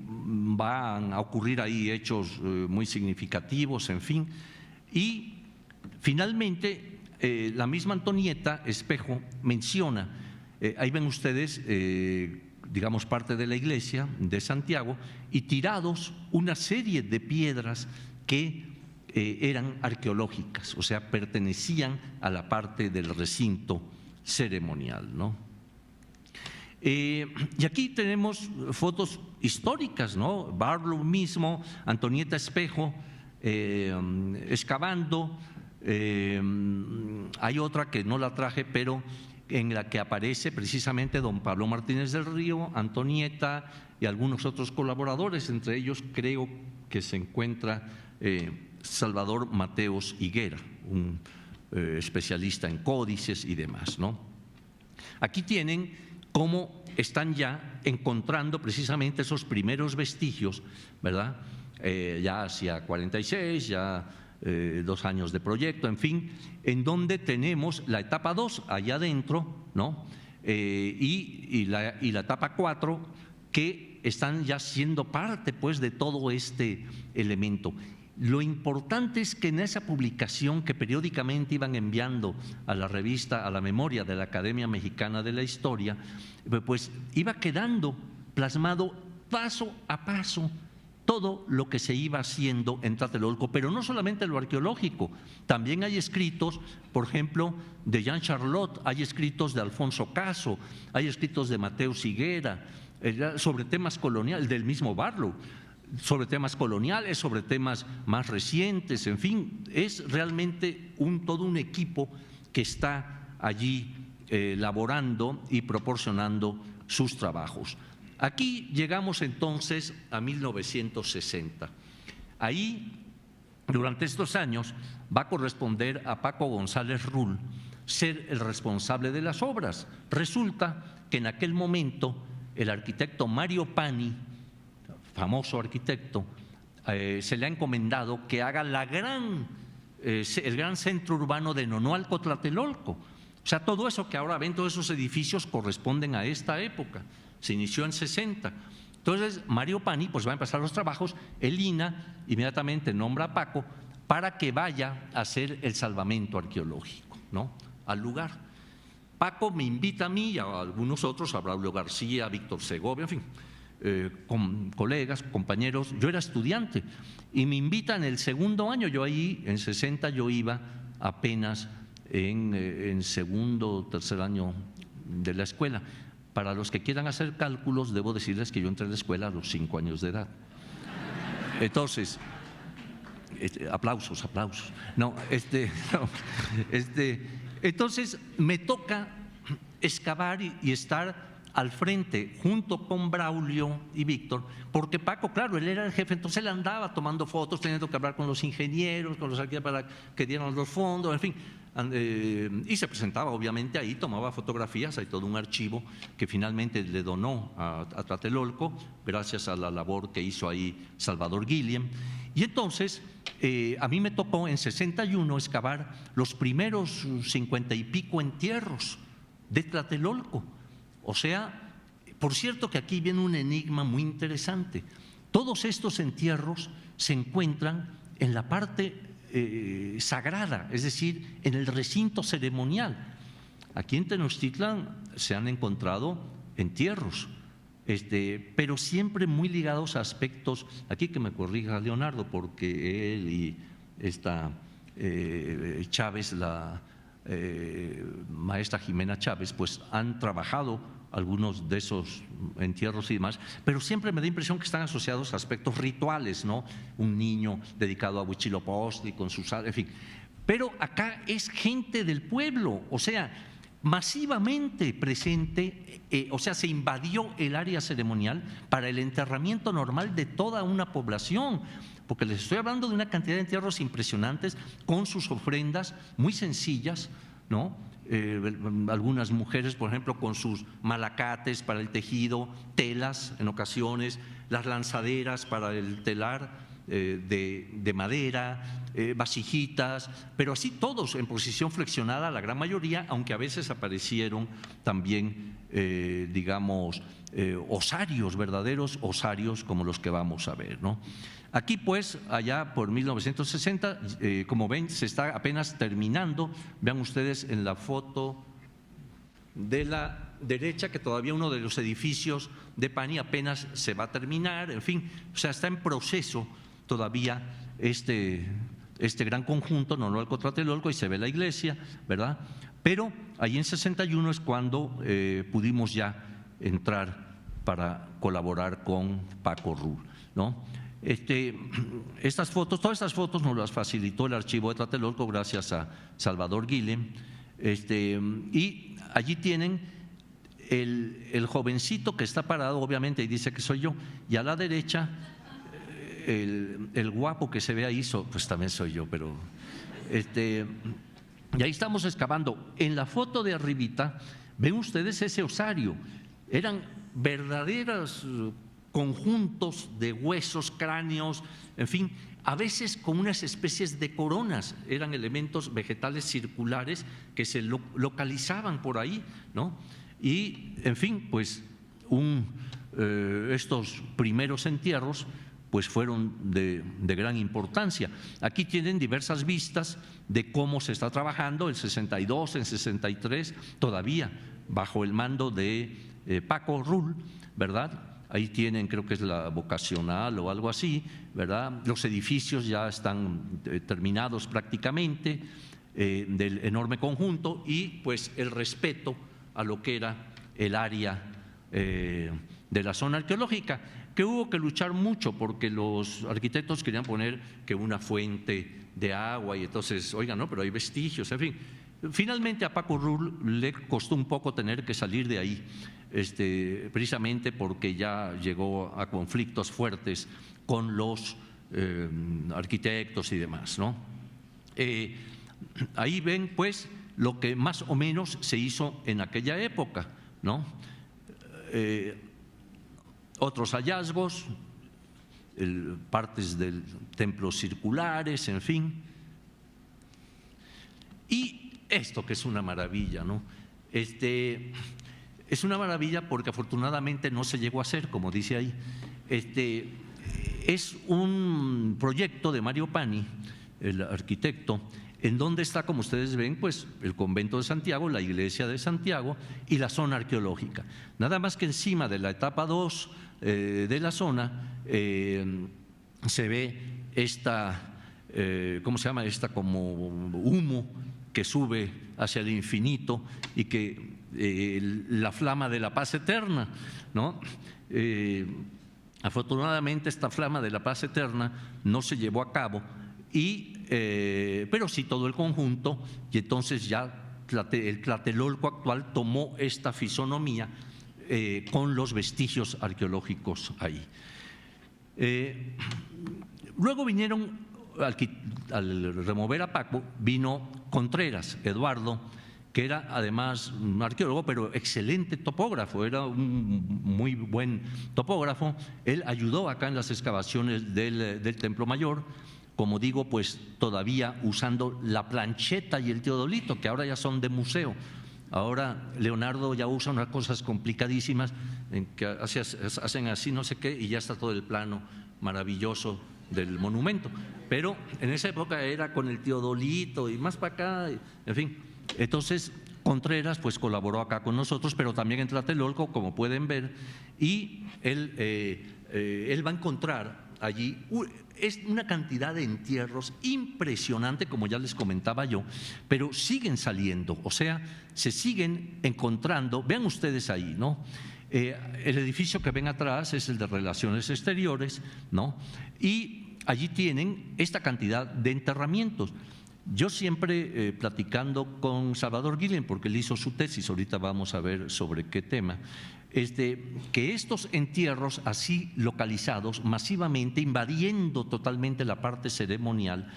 van a ocurrir ahí hechos muy significativos, en fin. Y finalmente, la misma Antonieta Espejo menciona, ahí ven ustedes, digamos, parte de la iglesia de Santiago y tirados una serie de piedras que eran arqueológicas, o sea, pertenecían a la parte del recinto ceremonial, ¿no? Y aquí tenemos fotos históricas, ¿no? Barlow mismo, Antonieta Espejo, excavando. Hay otra que no la traje, pero en la que aparece precisamente don Pablo Martínez del Río, Antonieta y algunos otros colaboradores, entre ellos creo que se encuentra Salvador Mateos Higuera, un especialista en códices y demás, ¿no? Aquí tienen cómo están ya encontrando precisamente esos primeros vestigios, ¿verdad? Ya hacia 46, ya 2 años de proyecto, en fin, en donde tenemos la etapa 2 allá adentro, ¿no? Y la etapa 4 que están ya siendo parte pues de todo este elemento. Lo importante es que en esa publicación que periódicamente iban enviando a la revista, a la memoria de la Academia Mexicana de la Historia, pues iba quedando plasmado paso a paso todo lo que se iba haciendo en Tlatelolco, pero no solamente lo arqueológico, también hay escritos, por ejemplo, de Jean Charlotte, hay escritos de Alfonso Caso, hay escritos de Mateo Higuera, sobre temas coloniales, del mismo Barlow, sobre temas coloniales, sobre temas más recientes, en fin, es realmente todo un equipo que está allí laborando y proporcionando sus trabajos. Aquí llegamos entonces a 1960. Ahí, durante estos años, va a corresponder a Paco González Rull ser el responsable de las obras. Resulta que en aquel momento el arquitecto Mario Pani, famoso arquitecto, se le ha encomendado que haga el gran centro urbano de Nonualco, Tlatelolco. O sea, todo eso que ahora ven, todos esos edificios corresponden a esta época. Se inició en 60. Entonces, Mario Pani pues va a empezar los trabajos. El INA inmediatamente nombra a Paco para que vaya a hacer el salvamento arqueológico, ¿no?, al lugar. Paco me invita a mí y a algunos otros, a Braulio García, a Víctor Segovia, en fin, con colegas, compañeros. Yo era estudiante y me invitan el segundo año. Yo ahí, en 60, yo iba apenas en segundo o tercer año de la escuela. Para los que quieran hacer cálculos, debo decirles que yo entré a la escuela a los 5 años de edad. Entonces, aplausos. No, entonces me toca excavar y estar al frente junto con Braulio y Víctor, porque Paco, claro, él era el jefe, entonces él andaba tomando fotos, teniendo que hablar con los ingenieros, con los arquitectos para que dieran los fondos, en fin. Y se presentaba obviamente ahí, tomaba fotografías, hay todo un archivo que finalmente le donó a Tlatelolco gracias a la labor que hizo ahí Salvador Guillem. Y entonces a mí me tocó en 61 excavar los primeros 50 y pico entierros de Tlatelolco. O sea, por cierto que aquí viene un enigma muy interesante. Todos estos entierros se encuentran en la parte sagrada, es decir, en el recinto ceremonial. Aquí en Tenochtitlan se han encontrado entierros, pero siempre muy ligados a aspectos, aquí que me corrija Leonardo, porque él y esta Chávez, la maestra Jimena Chávez, pues han trabajado algunos de esos entierros y demás, pero siempre me da impresión que están asociados a aspectos rituales, ¿no? Un niño dedicado a Huitzilopochtli con sus, en fin. Pero acá es gente del pueblo, o sea, masivamente presente, o sea, se invadió el área ceremonial para el enterramiento normal de toda una población, porque les estoy hablando de una cantidad de entierros impresionantes con sus ofrendas muy sencillas, ¿no? Algunas mujeres, por ejemplo, con sus malacates para el tejido, telas en ocasiones, las lanzaderas para el telar de madera, vasijitas, pero así todos en posición flexionada, la gran mayoría, aunque a veces aparecieron también, digamos, osarios, verdaderos osarios como los que vamos a ver, ¿no? Aquí pues, allá por 1960, como ven, se está apenas terminando. Vean ustedes en la foto de la derecha que todavía uno de los edificios de Pani apenas se va a terminar, en fin, o sea, está en proceso todavía este gran conjunto, Nonualco, Tlatelolco, y se ve la iglesia, ¿verdad? Pero ahí en 61 es cuando pudimos ya entrar para colaborar con Paco Rull, ¿no? Estas fotos, todas estas fotos nos las facilitó el archivo de Tlatelolco gracias a Salvador Guillem, y allí tienen el jovencito que está parado, obviamente, y dice que soy yo, y a la derecha el guapo que se ve ahí, pues también soy yo, pero y ahí estamos excavando. En la foto de arribita ven ustedes ese osario, eran verdaderos conjuntos de huesos, cráneos, en fin, a veces con unas especies de coronas, eran elementos vegetales circulares que se localizaban por ahí, ¿no? Y, en fin, pues estos primeros entierros pues fueron de gran importancia. Aquí tienen diversas vistas de cómo se está trabajando, el 62, el 63, todavía bajo el mando de Paco Rull, ¿verdad? Ahí tienen, creo que es la vocacional o algo así, ¿verdad? Los edificios ya están terminados prácticamente del enorme conjunto y pues el respeto a lo que era el área de la zona arqueológica, que hubo que luchar mucho porque los arquitectos querían poner que una fuente de agua y entonces, oigan, no, pero hay vestigios, en fin. Finalmente a Paco Rull le costó un poco tener que salir de ahí, precisamente porque ya llegó a conflictos fuertes con los arquitectos y demás, ¿no? Ahí ven pues lo que más o menos se hizo en aquella época, ¿no? Otros hallazgos, partes del templo circulares, en fin. Y esto que es una maravilla, ¿no? Es una maravilla porque afortunadamente no se llegó a hacer, como dice ahí. Es un proyecto de Mario Pani, el arquitecto, en donde está, como ustedes ven, pues el convento de Santiago, la iglesia de Santiago y la zona arqueológica. Nada más que encima de la etapa 2 de la zona se ve esta, ¿cómo se llama? Esta como humo que sube hacia el infinito y que la flama de la paz eterna, ¿no? Afortunadamente esta flama de la paz eterna no se llevó a cabo, pero sí todo el conjunto, y entonces ya el Tlatelolco actual tomó esta fisonomía con los vestigios arqueológicos ahí. Luego vinieron, al remover a Paco, vino Contreras, Eduardo, que era además un arqueólogo, pero excelente topógrafo, era un muy buen topógrafo. Él ayudó acá en las excavaciones del Templo Mayor, como digo, pues todavía usando la plancheta y el teodolito, que ahora ya son de museo. Ahora Leonardo ya usa unas cosas complicadísimas en que hacen así no sé qué y ya está todo el plano maravilloso del monumento. Pero en esa época era con el teodolito y más para acá, en fin. Entonces Contreras pues colaboró acá con nosotros, pero también en Tlatelolco, como pueden ver, y él va a encontrar allí es una cantidad de entierros impresionante, como ya les comentaba yo, pero siguen saliendo, o sea, se siguen encontrando. Vean ustedes ahí, ¿no? El edificio que ven atrás es el de Relaciones Exteriores, ¿no? Y allí tienen esta cantidad de enterramientos. Yo siempre platicando con Salvador Guillén, porque él hizo su tesis, ahorita vamos a ver sobre qué tema, que estos entierros así localizados masivamente, invadiendo totalmente la parte ceremonial,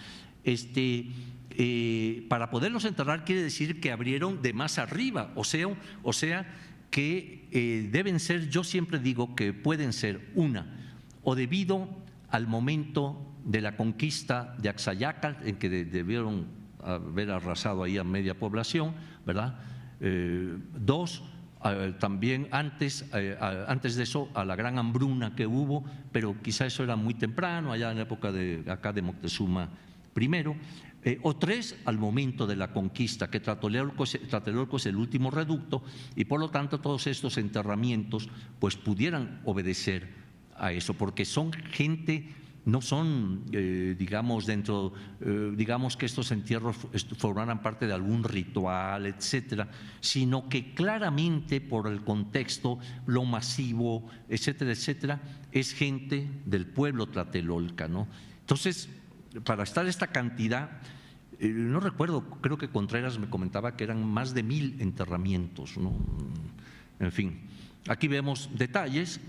para poderlos enterrar quiere decir que abrieron de más arriba, o sea que deben ser, yo siempre digo que pueden ser o debido al momento de la conquista de Axayácal, en que debieron haber arrasado ahí a media población, ¿verdad? Dos, también antes de eso, a la gran hambruna que hubo, pero quizá eso era muy temprano, allá en la época de Moctezuma I. O tres, al momento de la conquista, que Tlatelolco es el último reducto y por lo tanto todos estos enterramientos pues pudieran obedecer a eso, porque son gente, no son, digamos, digamos que estos entierros formaran parte de algún ritual, etcétera, sino que claramente por el contexto, lo masivo, etcétera, etcétera, es gente del pueblo tlatelolca, ¿no? Entonces, para estar esta cantidad, no recuerdo, creo que Contreras me comentaba que eran más de 1000 enterramientos, ¿no? En fin, aquí vemos detalles,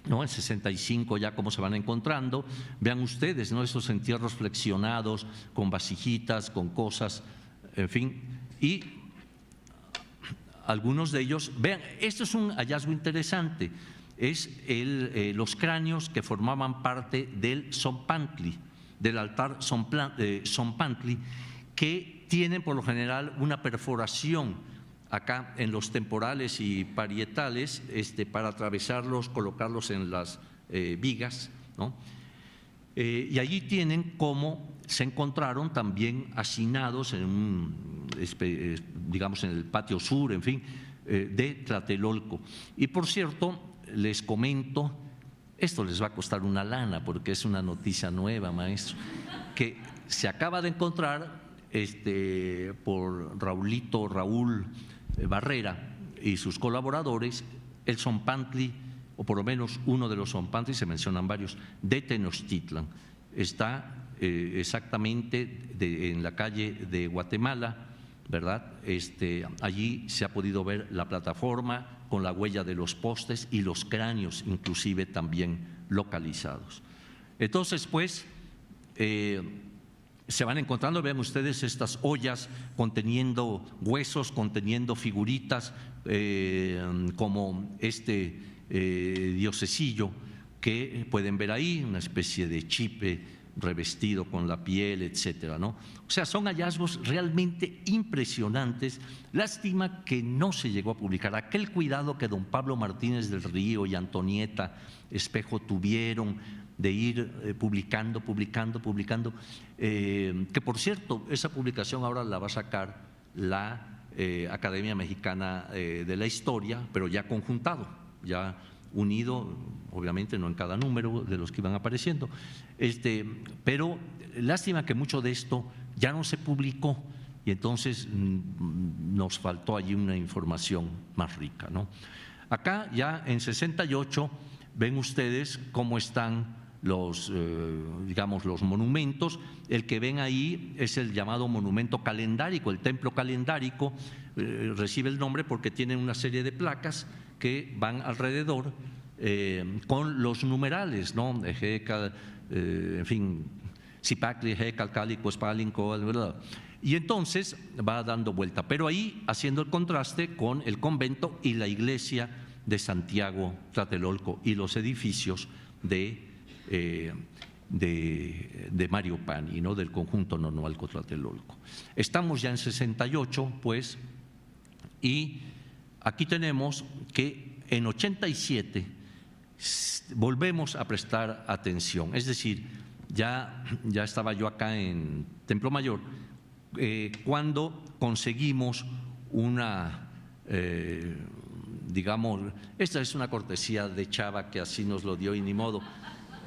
¿no? En 65 ya cómo se van encontrando. Vean ustedes, ¿no? Esos entierros flexionados con vasijitas, con cosas, en fin. Y algunos de ellos, vean, esto es un hallazgo interesante, es los cráneos que formaban parte del Zompantli, del altar Zompantli, que tienen por lo general una perforación acá en los temporales y parietales, para atravesarlos, colocarlos en las vigas, ¿no? Y allí tienen cómo se encontraron también hacinados digamos en el patio sur, en fin, de Tlatelolco. Y por cierto, les comento, esto les va a costar una lana porque es una noticia nueva, maestro, que se acaba de encontrar por Raúl Barrera y sus colaboradores el zompantli, o por lo menos uno de los zompantlis, se mencionan varios, de Tenochtitlan. Está exactamente en la calle de Guatemala, ¿verdad? Allí se ha podido ver la plataforma con la huella de los postes y los cráneos inclusive también localizados. Entonces, pues, se van encontrando, vean ustedes estas ollas conteniendo huesos, conteniendo figuritas como diosesillo que pueden ver ahí, una especie de chipe revestido con la piel, etcétera, ¿no? O sea, son hallazgos realmente impresionantes. Lástima que no se llegó a publicar. Aquel cuidado que don Pablo Martínez del Río y Antonieta Espejo tuvieron de ir publicando, que por cierto, esa publicación ahora la va a sacar la Academia Mexicana de la Historia, pero ya conjuntado, ya unido, obviamente no en cada número de los que iban apareciendo, pero lástima que mucho de esto ya no se publicó y entonces nos faltó allí una información más rica, ¿no? Acá ya en 68 ven ustedes cómo están digamos, los monumentos. El que ven ahí es el llamado monumento calendárico, el templo calendárico, recibe el nombre porque tiene una serie de placas que van alrededor con los numerales, ¿no? En fin, Zipacli, Hecal, Calico, Spalinco, ¿verdad? Y entonces va dando vuelta, pero ahí haciendo el contraste con el convento y la iglesia de Santiago Tlatelolco y los edificios de Mario Pani, ¿no? Del conjunto Nonoalco Tlatelolco. Estamos ya en 68, pues, y aquí tenemos que en 87 volvemos a prestar atención, es decir, ya estaba yo acá en Templo Mayor cuando conseguimos una, digamos, esta es una cortesía de Chava que así nos lo dio y ni modo,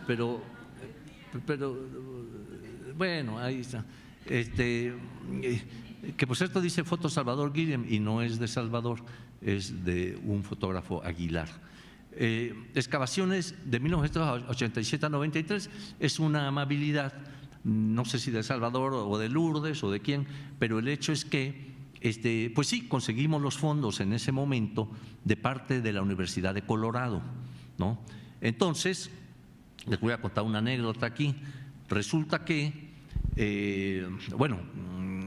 pero bueno, ahí está. Que por cierto dice foto Salvador Guillem y no es de Salvador, es de un fotógrafo Aguilar. Excavaciones de 1987 a 93 es una amabilidad, no sé si de Salvador o de Lourdes o de quién, pero el hecho es que pues sí, conseguimos los fondos en ese momento de parte de la Universidad de Colorado, ¿no? Entonces, les voy a contar una anécdota aquí. Resulta que, bueno,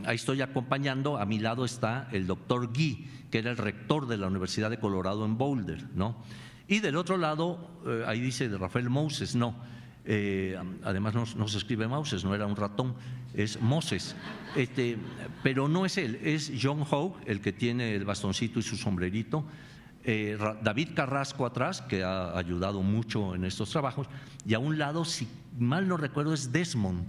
ahí estoy acompañando, a mi lado está el doctor Guy, que era el rector de la Universidad de Colorado en Boulder, ¿no? Y del otro lado, ahí dice de Rafael Moses, no, además no se escribe Moses, no era un ratón, es Moses, pero no es él, es John Hogue, el que tiene el bastoncito y su sombrerito. David Carrasco atrás, que ha ayudado mucho en estos trabajos, y a un lado, si mal no recuerdo, es Desmond,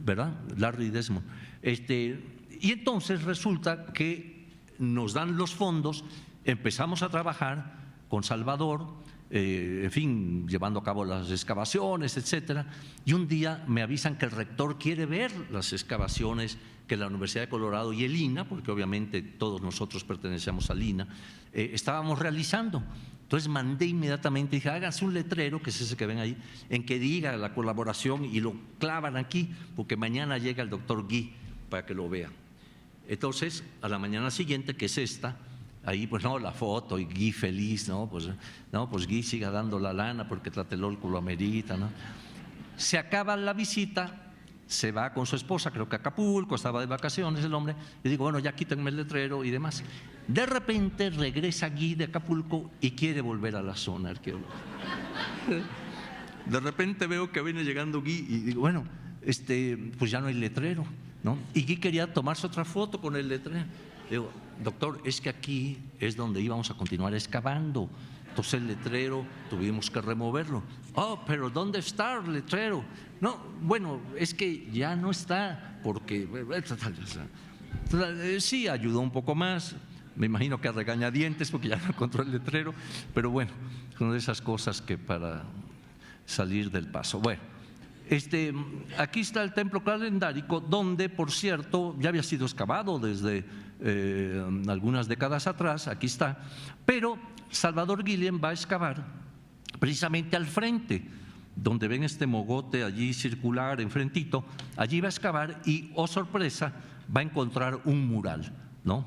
¿verdad? Larry Desmond. Y entonces resulta que nos dan los fondos, empezamos a trabajar con Salvador, en fin, llevando a cabo las excavaciones, etcétera, y un día me avisan que el rector quiere ver las excavaciones que la Universidad de Colorado y el INA, porque obviamente todos nosotros pertenecemos al INA, estábamos realizando. Entonces mandé inmediatamente, dije, háganse un letrero, que es ese que ven ahí, en que diga la colaboración y lo clavan aquí, porque mañana llega el doctor Guy para que lo vea. Entonces, a la mañana siguiente, que es esta, ahí pues no, la foto y Guy feliz, pues Guy siga dando la lana porque Tlatelolco lo amerita, ¿no? Se acaba la visita, se va con su esposa, creo que a Acapulco, estaba de vacaciones el hombre, y digo, bueno, ya quítenme el letrero y demás. De repente regresa Guy de Acapulco y quiere volver a la zona arqueológica. De repente veo que viene llegando Guy y digo, bueno, pues ya no hay letrero, ¿no? Y Guy quería tomarse otra foto con el letrero. Digo, doctor, es que aquí es donde íbamos a continuar excavando. Entonces el letrero tuvimos que removerlo. Oh, pero ¿dónde está el letrero? No, bueno, es que ya no está, porque sí ayudó un poco más. Me imagino que a regañadientes porque ya no encontró el letrero, pero bueno, son de esas cosas que para salir del paso. Bueno, aquí está el templo calendárico, donde, por cierto, ya había sido excavado desde algunas décadas atrás, aquí está, pero Salvador Guillén va a excavar precisamente al frente, donde ven este mogote allí circular enfrentito, allí va a excavar y, oh sorpresa, va a encontrar un mural, ¿no?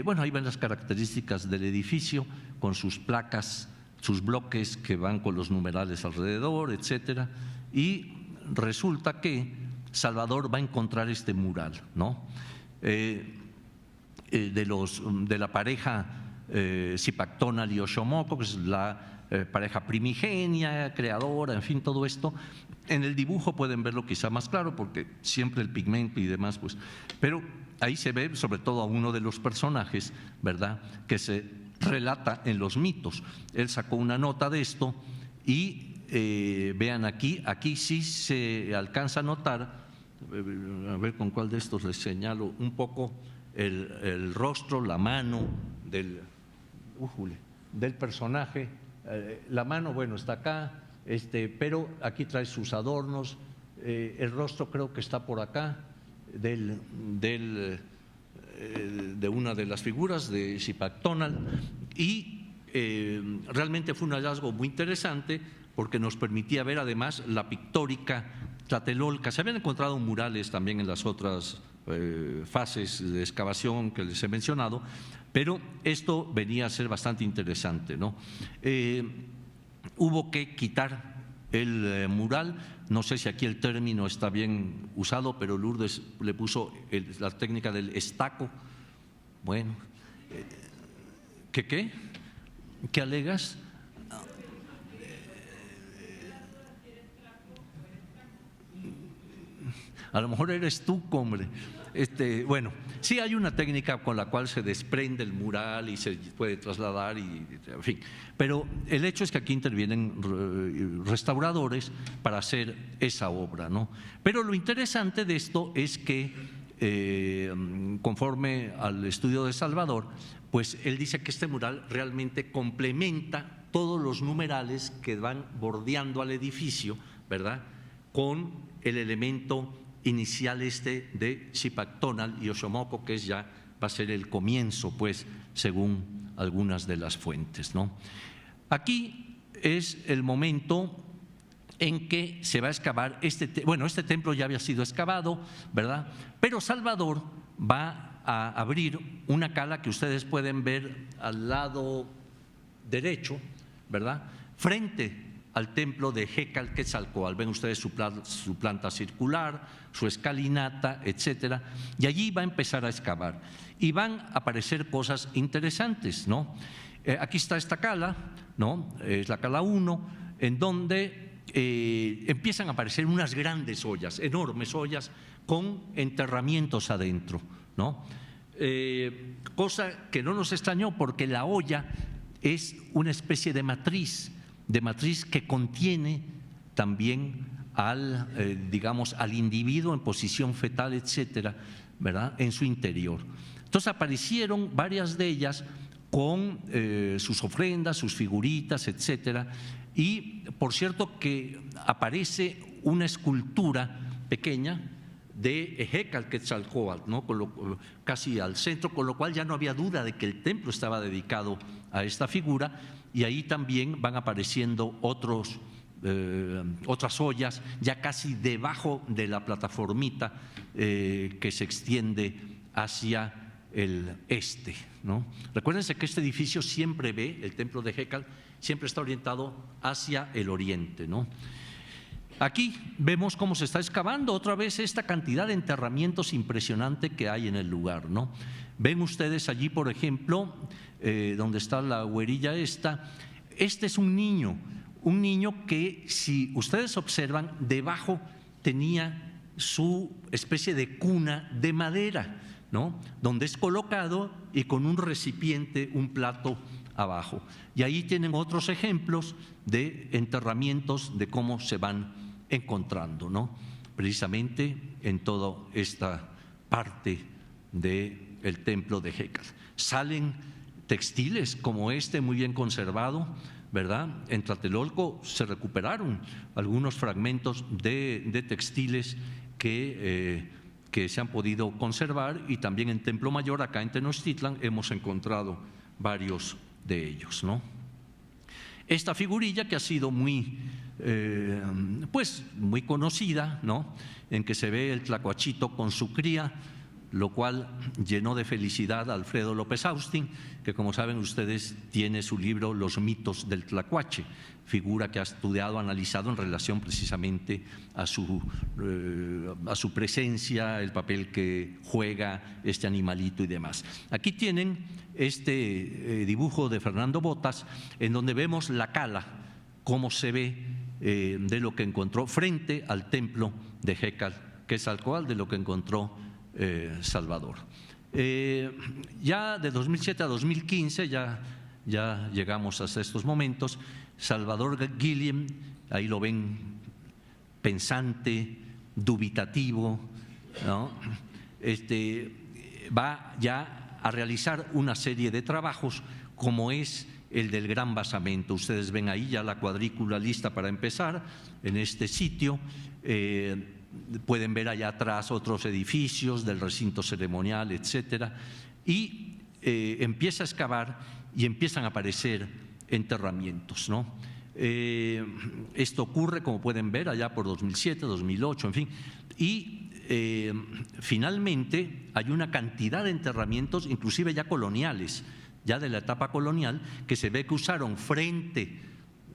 Bueno, ahí ven las características del edificio con sus placas, sus bloques que van con los numerales alrededor, etcétera, y resulta que Salvador va a encontrar este mural, ¿no? De la pareja Zipac Tonal y Oxomoco, que es la pareja primigenia, creadora, en fin, todo esto. En el dibujo pueden verlo quizá más claro porque siempre el pigmento y demás, pues, pero ahí se ve sobre todo a uno de los personajes, ¿verdad?, que se relata en los mitos. Él sacó una nota de esto y vean aquí sí se alcanza a notar, a ver con cuál de estos les señalo un poco el rostro, la mano del personaje. La mano, bueno, está acá, pero aquí trae sus adornos. El rostro creo que está por acá de una de las figuras de Zipac Tonal, y realmente fue un hallazgo muy interesante porque nos permitía ver además la pictórica tlatelolca. Se habían encontrado murales también en las otras fases de excavación que les he mencionado, pero esto venía a ser bastante interesante, ¿no? Hubo que quitar el mural, no sé si aquí el término está bien usado, pero Lourdes le puso la técnica del estaco. Bueno, ¿qué alegas? A lo mejor eres tú, hombre. Bueno, sí hay una técnica con la cual se desprende el mural y se puede trasladar, y, en fin. Pero el hecho es que aquí intervienen restauradores para hacer esa obra, ¿no? Pero lo interesante de esto es que, conforme al estudio de Salvador, pues él dice que este mural realmente complementa todos los numerales que van bordeando al edificio, ¿verdad?, con el elemento inicial de Zipac Tonal y Oxomoco, que ya va a ser el comienzo, pues, según algunas de las fuentes, ¿no? Aquí es el momento en que se va a excavar este templo ya había sido excavado, ¿verdad? Pero Salvador va a abrir una cala que ustedes pueden ver al lado derecho, ¿verdad?, frente al templo de Hécal Quetzalcóatl. Ven ustedes su planta circular, su escalinata, etcétera, y allí va a empezar a excavar y van a aparecer cosas interesantes, ¿no? Aquí está esta cala, ¿no? Es la cala 1, en donde empiezan a aparecer unas grandes ollas, enormes ollas con enterramientos adentro, ¿no? Cosa que no nos extrañó porque la olla es una especie de matriz que contiene también digamos, al individuo en posición fetal, etcétera, ¿verdad?, en su interior. Entonces aparecieron varias de ellas con sus ofrendas, sus figuritas, etcétera, y por cierto que aparece una escultura pequeña de Hécal Quetzalcóatl, ¿no?, casi al centro, con lo cual ya no había duda de que el templo estaba dedicado a esta figura. Y ahí también van apareciendo otras ollas ya casi debajo de la plataformita que se extiende hacia el este, ¿no? Recuérdense que este edificio siempre el templo de Hécal siempre está orientado hacia el oriente, ¿no? Aquí vemos cómo se está excavando otra vez esta cantidad de enterramientos impresionante que hay en el lugar, ¿no? Ven ustedes allí, por ejemplo, donde está la güerilla esta, este es un niño que, si ustedes observan, debajo tenía su especie de cuna de madera, ¿no? Donde es colocado y con un recipiente, un plato abajo. Y ahí tienen otros ejemplos de enterramientos, de cómo se van encontrando, ¿no? Precisamente en toda esta parte del templo de Hécal. Salen textiles como este, muy bien conservado, ¿verdad? En Tlatelolco se recuperaron algunos fragmentos de textiles que se han podido conservar, y también en Templo Mayor, acá en Tenochtitlan, hemos encontrado varios de ellos, ¿no? Esta figurilla que ha sido muy conocida, ¿no? En que se ve el tlacuachito con su cría, lo cual llenó de felicidad a Alfredo López Austin, que, como saben ustedes, tiene su libro Los mitos del tlacuache, figura que ha estudiado, analizado en relación precisamente a su presencia, el papel que juega este animalito y demás. Aquí tienen este dibujo de Fernando Botas, en donde vemos la cala, cómo se ve de lo que encontró frente al templo de Hécal, que es al cual de lo que encontró Salvador. Ya de 2007 a 2015, ya llegamos hasta estos momentos. Salvador Guillem, ahí lo ven, pensante, dubitativo, ¿no? Va ya a realizar una serie de trabajos, como es el del Gran Basamento. Ustedes ven ahí ya la cuadrícula lista para empezar en este sitio. Pueden ver allá atrás otros edificios del recinto ceremonial, etcétera, y empieza a excavar y empiezan a aparecer enterramientos, ¿no? Esto ocurre, como pueden ver, allá por 2007, 2008, en fin, y finalmente hay una cantidad de enterramientos, inclusive ya coloniales, ya de la etapa colonial, que se ve que usaron frente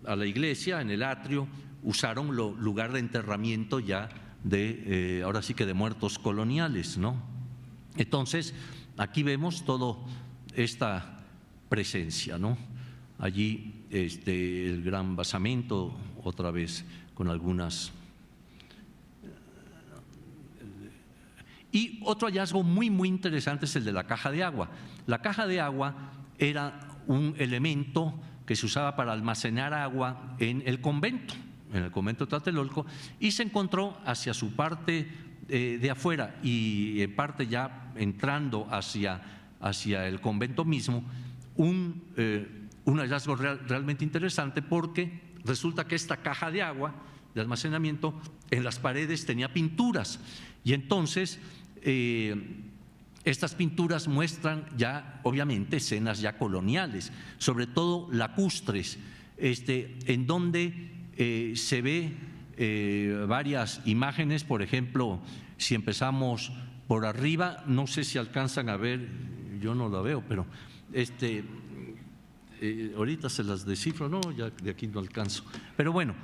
a la iglesia, en el atrio, usaron lugar de enterramiento ya ahora sí que de muertos coloniales, ¿no? Entonces, aquí vemos toda esta presencia, ¿no? Allí el Gran Basamento, otra vez con algunas. Y otro hallazgo muy interesante es el de la caja de agua. La caja de agua era un elemento que se usaba para almacenar agua en el convento de Tlatelolco, y se encontró hacia su parte de afuera y en parte ya entrando hacia el convento mismo, un hallazgo realmente interesante, porque resulta que esta caja de agua de almacenamiento en las paredes tenía pinturas, y entonces estas pinturas muestran ya obviamente escenas ya coloniales, sobre todo lacustres, en donde se ve varias imágenes. Por ejemplo, si empezamos por arriba, no sé si alcanzan a ver, yo no la veo, pero ahorita se las descifro, no, ya de aquí no alcanzo. Pero bueno,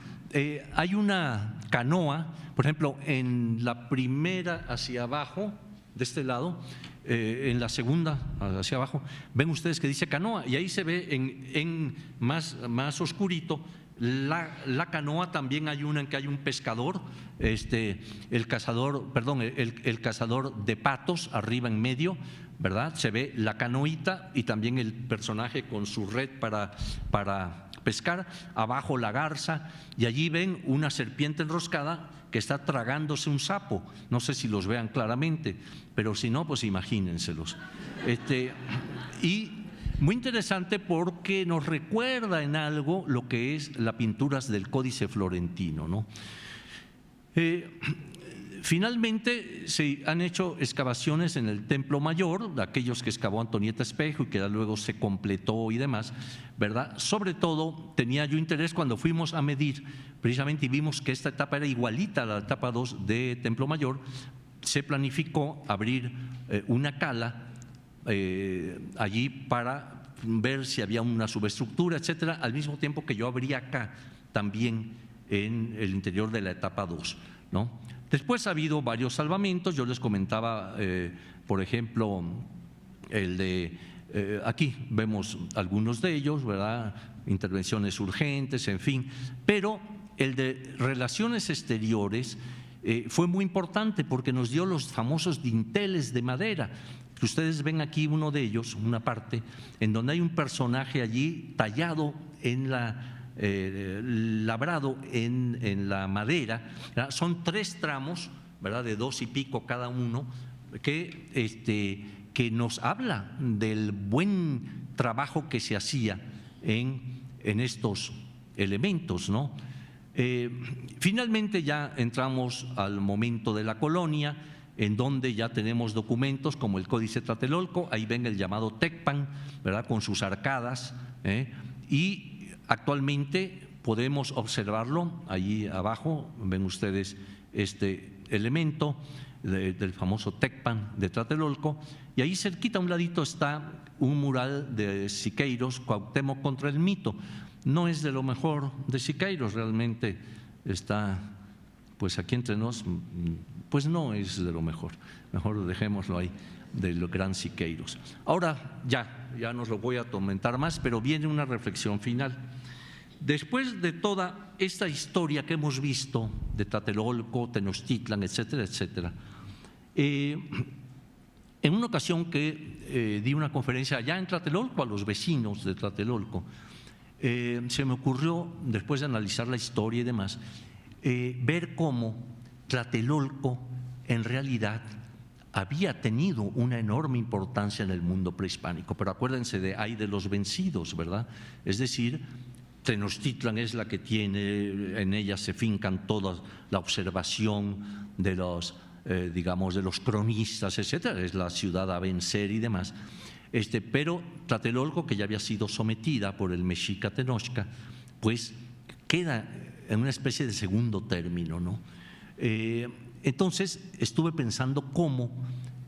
hay una canoa, por ejemplo, en la primera hacia abajo, de este lado, en la segunda hacia abajo, ven ustedes que dice canoa, y ahí se ve en más oscurito la canoa. También hay una en que hay un pescador, el cazador de patos arriba en medio, ¿verdad? Se ve la canoita y también el personaje con su red para pescar, abajo la garza, y allí ven una serpiente enroscada que está tragándose un sapo. No sé si los vean claramente, pero si no, pues imagínenselos. Y muy interesante porque nos recuerda en algo lo que es las pinturas del Códice Florentino, ¿no? Finalmente se han hecho excavaciones en el Templo Mayor, aquellos que excavó Antonieta Espejo y que luego se completó y demás, ¿verdad? Sobre todo tenía yo interés cuando fuimos a medir precisamente y vimos que esta etapa era igualita a la etapa 2 de Templo Mayor. Se planificó abrir una cala allí para ver si había una subestructura, etcétera, al mismo tiempo que yo abría acá también en el interior de la etapa 2, ¿no? Después ha habido varios salvamentos. Yo les comentaba, por ejemplo, el de aquí vemos algunos de ellos, ¿verdad? Intervenciones urgentes, en fin, pero el de relaciones exteriores fue muy importante porque nos dio los famosos dinteles de madera, que ustedes ven aquí uno de ellos, una parte, en donde hay un personaje allí tallado en labrado en la madera, ¿verdad? Son 3 tramos, ¿verdad?, de 2 y pico cada uno, que nos habla del buen trabajo que se hacía en estos elementos, ¿no? Finalmente ya entramos al momento de la colonia, en donde ya tenemos documentos como el Códice Tlatelolco, ahí ven el llamado Tecpan, ¿verdad?, con sus arcadas, y actualmente podemos observarlo, allí abajo ven ustedes este elemento del famoso Tecpan de Tlatelolco, y ahí cerquita a un ladito está un mural de Siqueiros, Cuauhtémoc contra el mito. No es de lo mejor de Siqueiros, realmente está, pues aquí entre nos, pues no es de lo mejor dejémoslo ahí, del gran Siqueiros. Ahora ya no lo voy a comentar más, pero viene una reflexión final. Después de toda esta historia que hemos visto de Tlatelolco, Tenochtitlan, etcétera, etcétera, en una ocasión que di una conferencia allá en Tlatelolco a los vecinos de Tlatelolco, se me ocurrió, después de analizar la historia y demás, ver cómo Tlatelolco en realidad había tenido una enorme importancia en el mundo prehispánico, pero acuérdense de Ay de los vencidos, ¿verdad? Es decir, Tenochtitlan es la que tiene, en ella se fincan toda la observación de los, digamos, de los cronistas, etcétera, es la ciudad a vencer y demás. Pero Tlatelolco, que ya había sido sometida por el mexica Tenochca, pues queda en una especie de segundo término, ¿no? Entonces estuve pensando cómo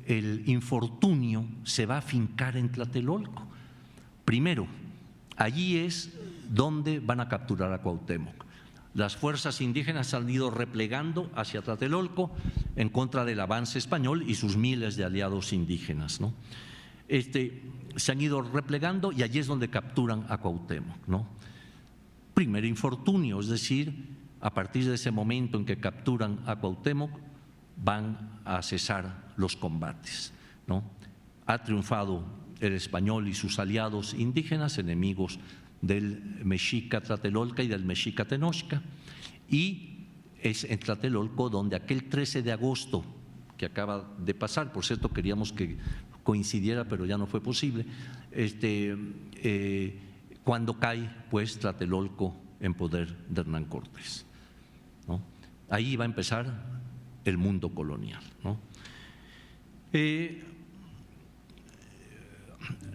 el infortunio se va a fincar en Tlatelolco. Primero, allí es donde van a capturar a Cuauhtémoc. Las fuerzas indígenas han ido replegando hacia Tlatelolco en contra del avance español y sus miles de aliados indígenas, ¿no? Se han ido replegando y allí es donde capturan a Cuauhtémoc, ¿no? Primer infortunio, es decir, a partir de ese momento en que capturan a Cuauhtémoc van a cesar los combates, ¿no? Ha triunfado el español y sus aliados indígenas, enemigos del mexica Tlatelolca y del mexica Tenochca, y es en Tlatelolco donde aquel 13 de agosto que acaba de pasar, por cierto queríamos que coincidiera pero ya no fue posible, cuando cae pues Tlatelolco en poder de Hernán Cortés, ¿no? Ahí va a empezar el mundo colonial, ¿no?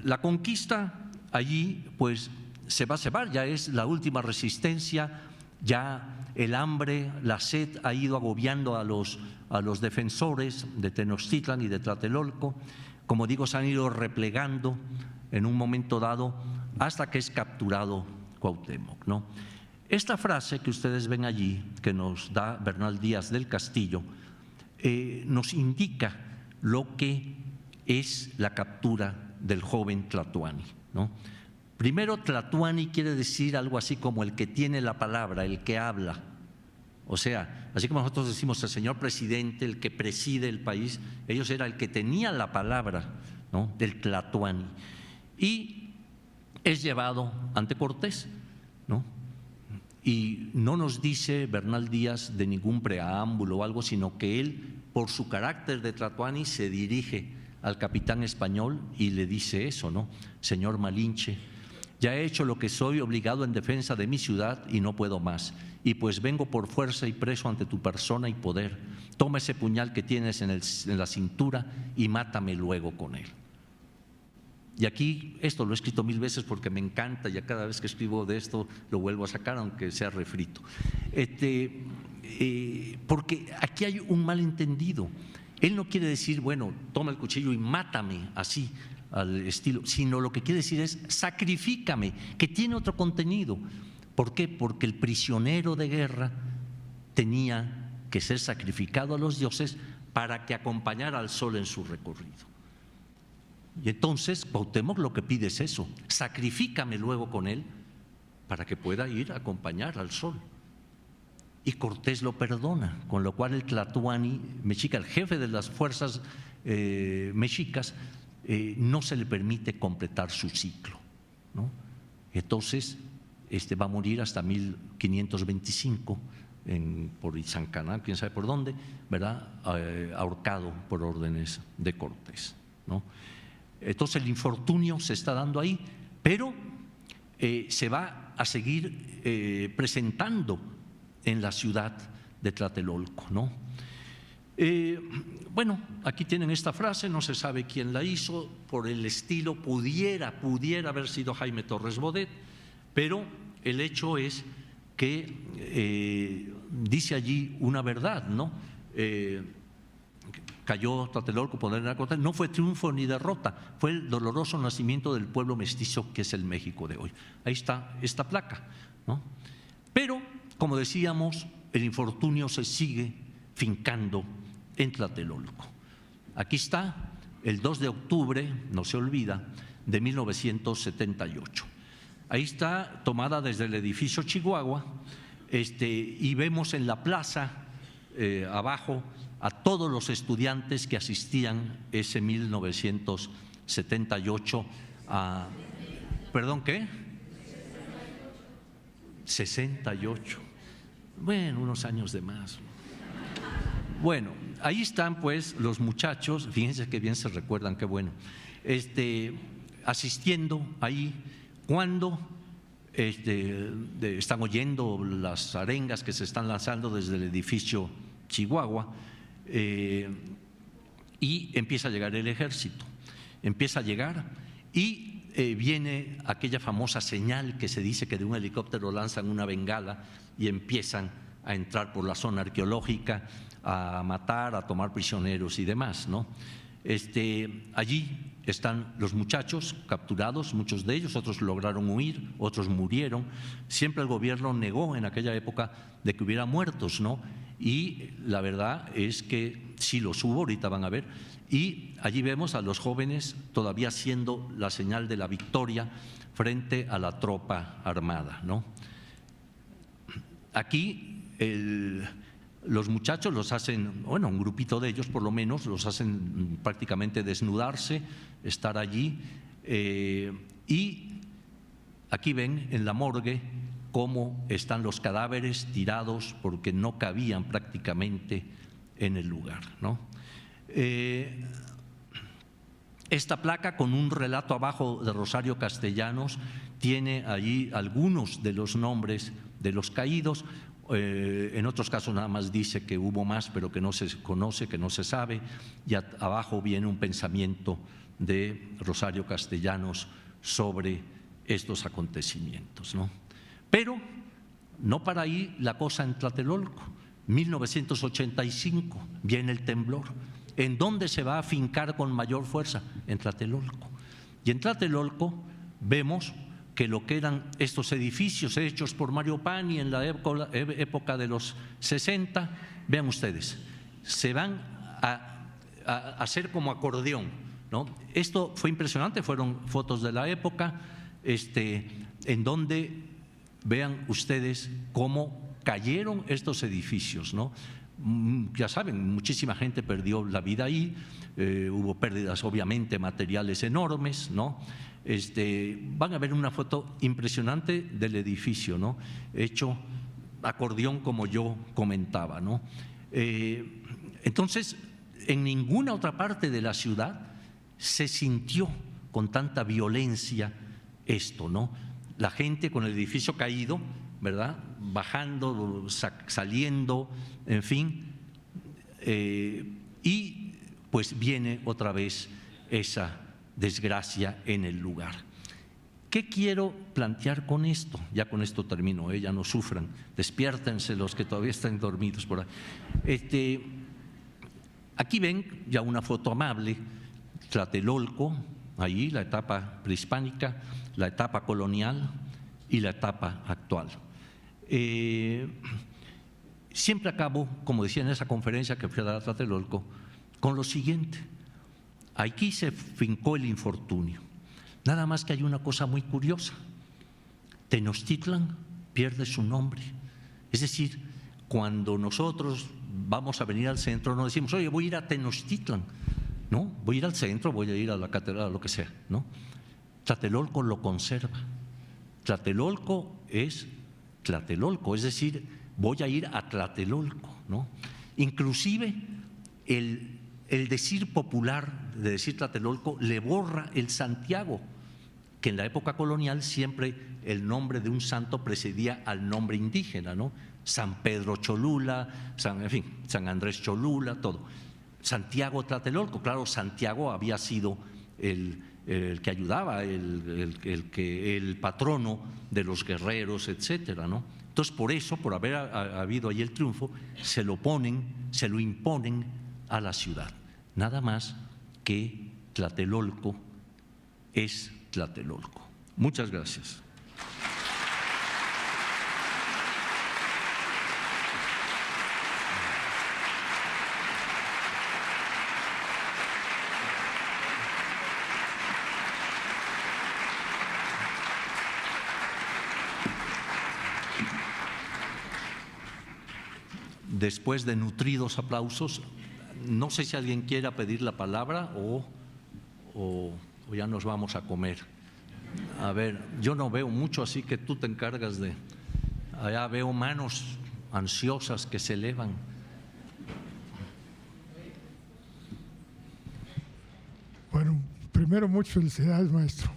La conquista allí pues se va a cebar, ya es la última resistencia, ya el hambre, la sed ha ido agobiando a los defensores de Tenochtitlan y de Tlatelolco. Como digo, se han ido replegando en un momento dado hasta que es capturado Cuauhtémoc, ¿no? Esta frase que ustedes ven allí, que nos da Bernal Díaz del Castillo, nos indica lo que es la captura del joven Tlatoani, ¿no? Primero, Tlatoani quiere decir algo así como el que tiene la palabra, el que habla. O sea, así como nosotros decimos el señor presidente, el que preside el país, ellos era el que tenía la palabra, ¿no?, del Tlatoani. Y es llevado ante Cortés, ¿no? Y no nos dice Bernal Díaz de ningún preámbulo o algo, sino que él, por su carácter de Tlatoani, se dirige al capitán español y le dice eso, ¿no? Señor Malinche, ya he hecho lo que soy obligado en defensa de mi ciudad y no puedo más. Y pues vengo por fuerza y preso ante tu persona y poder. Toma ese puñal que tienes en la cintura y mátame luego con él. Y aquí esto lo he escrito 1000 veces porque me encanta, y a cada vez que escribo de esto lo vuelvo a sacar, aunque sea refrito. Porque aquí hay un malentendido. Él no quiere decir, bueno, toma el cuchillo y mátame así, al estilo, sino lo que quiere decir es sacrifícame, que tiene otro contenido. ¿Por qué? Porque el prisionero de guerra tenía que ser sacrificado a los dioses para que acompañara al sol en su recorrido. Y entonces Cuauhtémoc lo que pide es eso, sacrifícame luego con él para que pueda ir a acompañar al sol. y Cortés lo perdona, con lo cual el Tlatoani mexica, el jefe de las fuerzas mexicas, no se le permite completar su ciclo, ¿no? Entonces va a morir hasta 1525 por Izancaná, quién sabe por dónde, ¿verdad? Ahorcado por órdenes de Cortés, ¿no? Entonces el infortunio se está dando ahí, pero se va a seguir presentando en la ciudad de Tlatelolco, ¿no? Bueno, aquí tienen esta frase, no se sabe quién la hizo, por el estilo pudiera haber sido Jaime Torres Bodet, pero el hecho es que dice allí una verdad, ¿no? Cayó Tlatelolco, poder de la Cortés, no fue triunfo ni derrota, fue el doloroso nacimiento del pueblo mestizo que es el México de hoy. Ahí está esta placa, ¿no? Pero, como decíamos, el infortunio se sigue fincando en Tlatelolco. Aquí está el 2 de octubre, no se olvida, de 1978. Ahí está tomada desde el edificio Chihuahua, y vemos en la plaza abajo a todos los estudiantes que asistían ese 1978 a… ¿Perdón, qué? 68. Bueno, unos años de más. Bueno, ahí están pues los muchachos, fíjense qué bien se recuerdan, qué bueno, asistiendo ahí cuando están oyendo las arengas que se están lanzando desde el edificio Chihuahua, y empieza a llegar el ejército, empieza a llegar y viene aquella famosa señal que se dice que de un helicóptero lanzan una bengala y empiezan a entrar por la zona arqueológica, a matar, a tomar prisioneros y demás, ¿no? Allí están los muchachos capturados, muchos de ellos, otros lograron huir, otros murieron. Siempre el gobierno negó en aquella época de que hubiera muertos, ¿no? Y la verdad es que sí los hubo, ahorita van a ver. Y allí vemos a los jóvenes todavía haciendo la señal de la victoria frente a la tropa armada, ¿no? Aquí los muchachos los hacen, bueno, un grupito de ellos por lo menos, los hacen prácticamente desnudarse, estar allí, y aquí ven en la morgue cómo están los cadáveres tirados porque no cabían prácticamente en el lugar, ¿no? Esta placa con un relato abajo de Rosario Castellanos tiene allí algunos de los nombres de los caídos. En otros casos nada más dice que hubo más, pero que no se conoce, que no se sabe, y abajo viene un pensamiento de Rosario Castellanos sobre estos acontecimientos, ¿no? Pero no para ahí la cosa en Tlatelolco. 1985 viene el temblor. ¿En dónde se va a afincar con mayor fuerza? En Tlatelolco. Y en Tlatelolco vemos que lo que eran estos edificios hechos por Mario Pani en la época de los 60, vean ustedes, se van a hacer como acordeón, ¿no? Esto fue impresionante, fueron fotos de la época, en donde vean ustedes cómo cayeron estos edificios, ¿no? Ya saben, muchísima gente perdió la vida ahí, hubo pérdidas obviamente materiales enormes, ¿no? Van a ver una foto impresionante del edificio, ¿no? Hecho acordeón, como yo comentaba, ¿no? Entonces, en ninguna otra parte de la ciudad se sintió con tanta violencia esto, ¿no? La gente con el edificio caído, ¿verdad? Bajando, saliendo, en fin, y pues viene otra vez esa desgracia en el lugar. ¿Qué quiero plantear con esto? Ya con esto termino, ya no sufran, despiértense los que todavía están dormidos por ahí. Aquí ven ya una foto amable, Tlatelolco, ahí la etapa prehispánica, la etapa colonial y la etapa actual. Siempre acabo, como decía en esa conferencia que fui a dar a Tlatelolco, con lo siguiente. Aquí se fincó el infortunio. Nada más que hay una cosa muy curiosa. Tenochtitlan pierde su nombre. Es decir, cuando nosotros vamos a venir al centro, no decimos, oye, voy a ir a Tenochtitlan, ¿no? Voy a ir al centro, voy a ir a la catedral, lo que sea, ¿no? Tlatelolco lo conserva. Tlatelolco es Tlatelolco, es decir, voy a ir a Tlatelolco, ¿no? Inclusive el decir popular de decir Tlatelolco le borra el Santiago, que en la época colonial siempre el nombre de un santo precedía al nombre indígena, ¿no? San Pedro Cholula, San Andrés Cholula, todo. Santiago Tlatelolco, claro, Santiago había sido el que ayudaba, el patrono de los guerreros, etcétera, ¿no? Entonces, por eso, por haber habido ahí el triunfo, se lo imponen a la ciudad. Nada más que Tlatelolco es Tlatelolco. Muchas gracias. Después de nutridos aplausos, no sé si alguien quiera pedir la palabra o ya nos vamos a comer. A ver, yo no veo mucho, así que tú te encargas de… Allá veo manos ansiosas que se elevan. Bueno, primero muchas felicidades, maestro.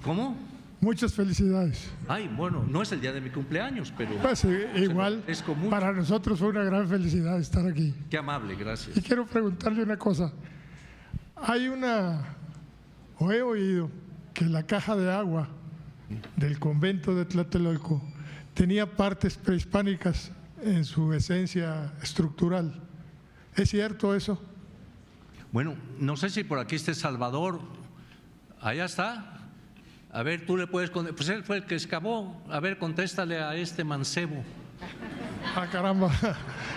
¿Cómo? Muchas felicidades. Ay, bueno, no es el día de mi cumpleaños, pero… Pues igual, es común. para nosotros fue una gran felicidad estar aquí. Qué amable, gracias. Y quiero preguntarle una cosa. He oído que la caja de agua del convento de Tlatelolco tenía partes prehispánicas en su esencia estructural. ¿Es cierto eso? Bueno, no sé si por aquí esté Salvador. Allá está. A ver, tú le puedes… Pues él fue el que excavó. A ver, contéstale a este mancebo. Ah, caramba.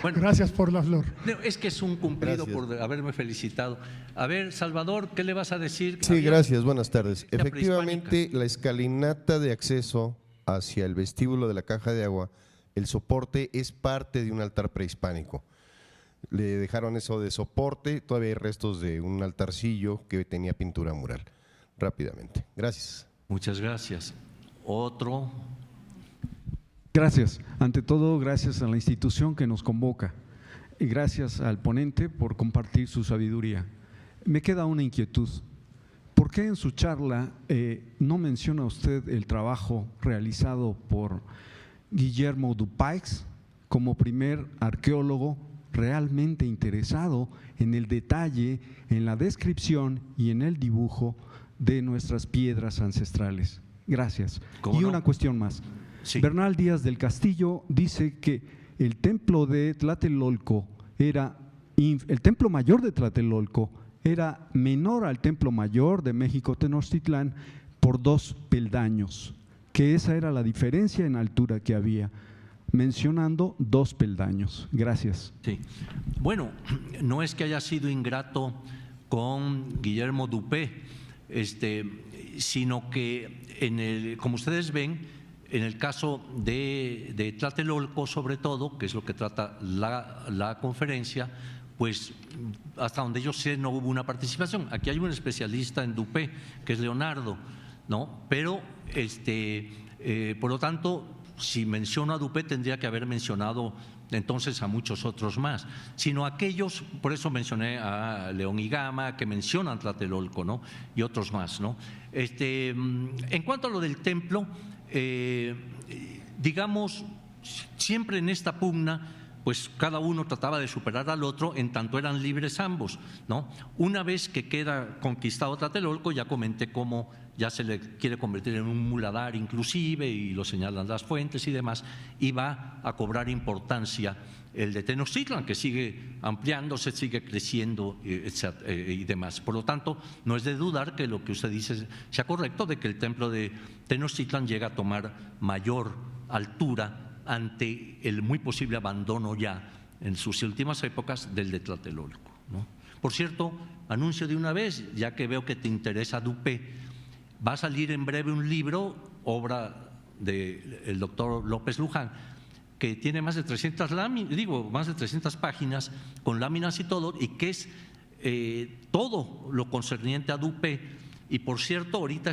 Bueno, gracias por la flor. Es que es un cumplido Gracias. por haberme felicitado. A ver, Salvador, ¿qué le vas a decir? Sí, gracias, buenas tardes. La Efectivamente, la escalinata de acceso hacia el vestíbulo de la caja de agua, el soporte es parte de un altar prehispánico. Le dejaron eso de soporte, todavía hay restos de un altarcillo que tenía pintura mural. Rápidamente. Gracias. Muchas gracias. Otro. Gracias. Ante todo, gracias a la institución que nos convoca y gracias al ponente por compartir su sabiduría. Me queda una inquietud. ¿Por qué en su charla no menciona usted el trabajo realizado por Guillermo Dupaix como primer arqueólogo realmente interesado en el detalle, en la descripción y en el dibujo de nuestras piedras ancestrales? Gracias. Y una cuestión más. Sí. Bernal Díaz del Castillo dice que el templo de Tlatelolco el templo mayor de Tlatelolco era menor al templo mayor de México Tenochtitlán por 2 peldaños, que esa era la diferencia en altura que había, mencionando 2 peldaños. Gracias. Sí. Bueno, no es que haya sido ingrato con Guillermo Dupé, sino que como ustedes ven, en el caso de Tlatelolco, sobre todo, que es lo que trata la conferencia, pues hasta donde yo sé no hubo una participación. Aquí hay un especialista en Dupé, que es Leonardo, ¿no? Pero, por lo tanto, si menciono a Dupé tendría que haber mencionado entonces a muchos otros más, sino aquellos, por eso mencioné a León y Gama, que mencionan Tlatelolco, ¿no? Y otros más, ¿no? En cuanto a lo del templo, digamos, siempre en esta pugna, pues cada uno trataba de superar al otro en tanto eran libres ambos, ¿no? Una vez que queda conquistado Tlatelolco, ya comenté cómo ya se le quiere convertir en un muladar inclusive, y lo señalan las fuentes y demás, y va a cobrar importancia el de Tenochtitlan, que sigue ampliándose, sigue creciendo y demás. Por lo tanto, no es de dudar que lo que usted dice sea correcto, de que el templo de Tenochtitlan llega a tomar mayor altura ante el muy posible abandono ya en sus últimas épocas del de Tlatelolco, ¿no? Por cierto, anuncio de una vez, ya que veo que te interesa Dupé, va a salir en breve un libro, obra del doctor López Luján, que tiene más de 300 más de 300 páginas con láminas y todo, y que es todo lo concerniente a Dupe. Y por cierto, ahorita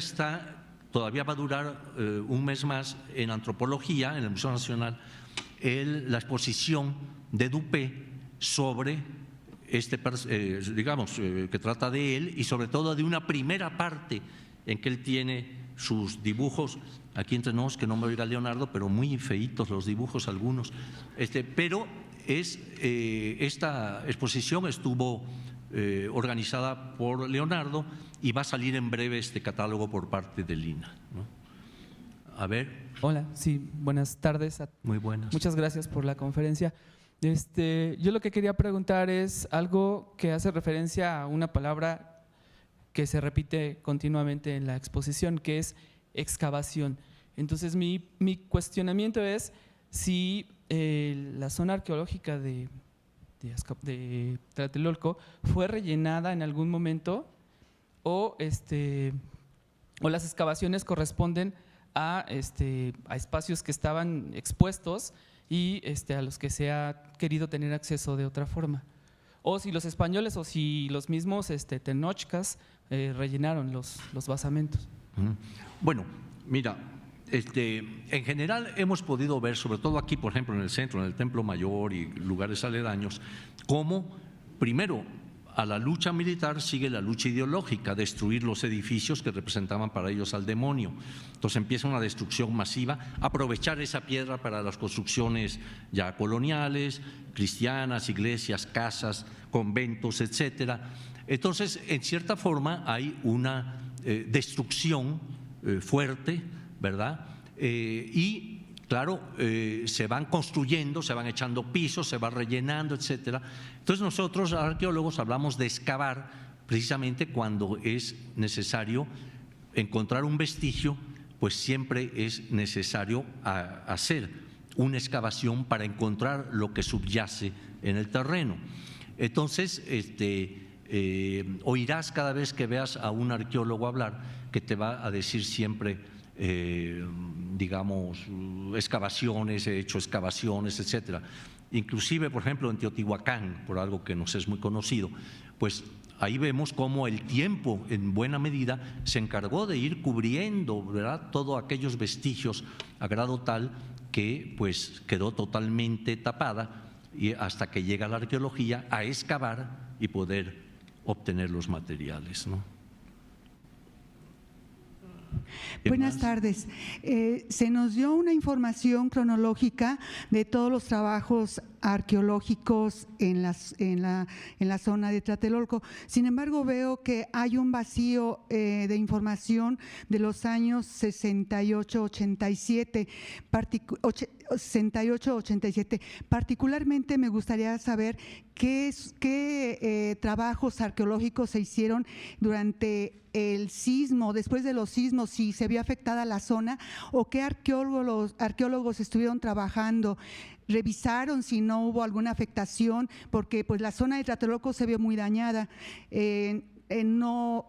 todavía va a durar un mes más en antropología, en el Museo Nacional, la exposición de Dupe sobre que trata de él, y sobre todo de una primera parte en que él tiene sus dibujos, aquí entre nos, que no me oiga Leonardo, pero muy feitos los dibujos algunos, pero esta exposición estuvo organizada por Leonardo y va a salir en breve este catálogo por parte de Lina, ¿no? A ver. Hola, sí, buenas tardes. Muy buenas. Muchas gracias por la conferencia. Yo lo que quería preguntar es algo que hace referencia a una palabra que se repite continuamente en la exposición, que es excavación. Entonces, mi cuestionamiento es si la zona arqueológica de Tlatelolco fue rellenada en algún momento o las excavaciones corresponden a espacios que estaban expuestos y a los que se ha querido tener acceso de otra forma. O si los españoles o si los mismos tenochcas rellenaron los basamentos. Bueno, mira, en general hemos podido ver, sobre todo aquí, por ejemplo, en el centro, en el Templo Mayor y lugares aledaños, cómo primero a la lucha militar sigue la lucha ideológica, destruir los edificios que representaban para ellos al demonio. Entonces empieza una destrucción masiva, aprovechar esa piedra para las construcciones ya coloniales, cristianas, iglesias, casas, conventos, etcétera. Entonces, en cierta forma hay una destrucción fuerte, ¿verdad? Y claro, se van construyendo, se van echando pisos, se va rellenando, etcétera. Entonces nosotros, arqueólogos, hablamos de excavar precisamente cuando es necesario encontrar un vestigio, pues siempre es necesario hacer una excavación para encontrar lo que subyace en el terreno. Entonces, oirás cada vez que veas a un arqueólogo hablar que te va a decir siempre, digamos, excavaciones, he hecho excavaciones, etcétera. Inclusive, por ejemplo, en Teotihuacán, por algo que nos es muy conocido, pues ahí vemos cómo el tiempo, en buena medida, se encargó de ir cubriendo, ¿verdad?, todos aquellos vestigios a grado tal que pues quedó totalmente tapada, y hasta que llega la arqueología a excavar y poder obtener los materiales, ¿no? Buenas tardes. Se nos dio una información cronológica de todos los trabajos arqueológicos en la zona de Tlatelolco. Sin embargo, veo que hay un vacío de información de los años 68-87. Particularmente me gustaría saber qué trabajos arqueológicos se hicieron durante el sismo, después de los sismos, si se vio afectada la zona o qué arqueólogos estuvieron trabajando. Revisaron si no hubo alguna afectación, porque pues la zona de Tlatelolco se vio muy dañada. No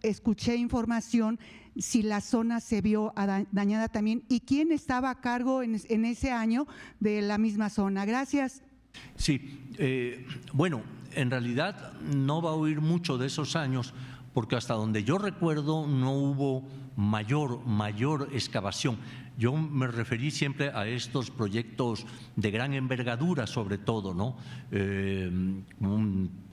escuché información si la zona se vio dañada también y quién estaba a cargo en ese año de la misma zona. Gracias. Sí, bueno, en realidad no va a oír mucho de esos años, porque hasta donde yo recuerdo no hubo mayor excavación. Yo me referí siempre a estos proyectos de gran envergadura, sobre todo, ¿no?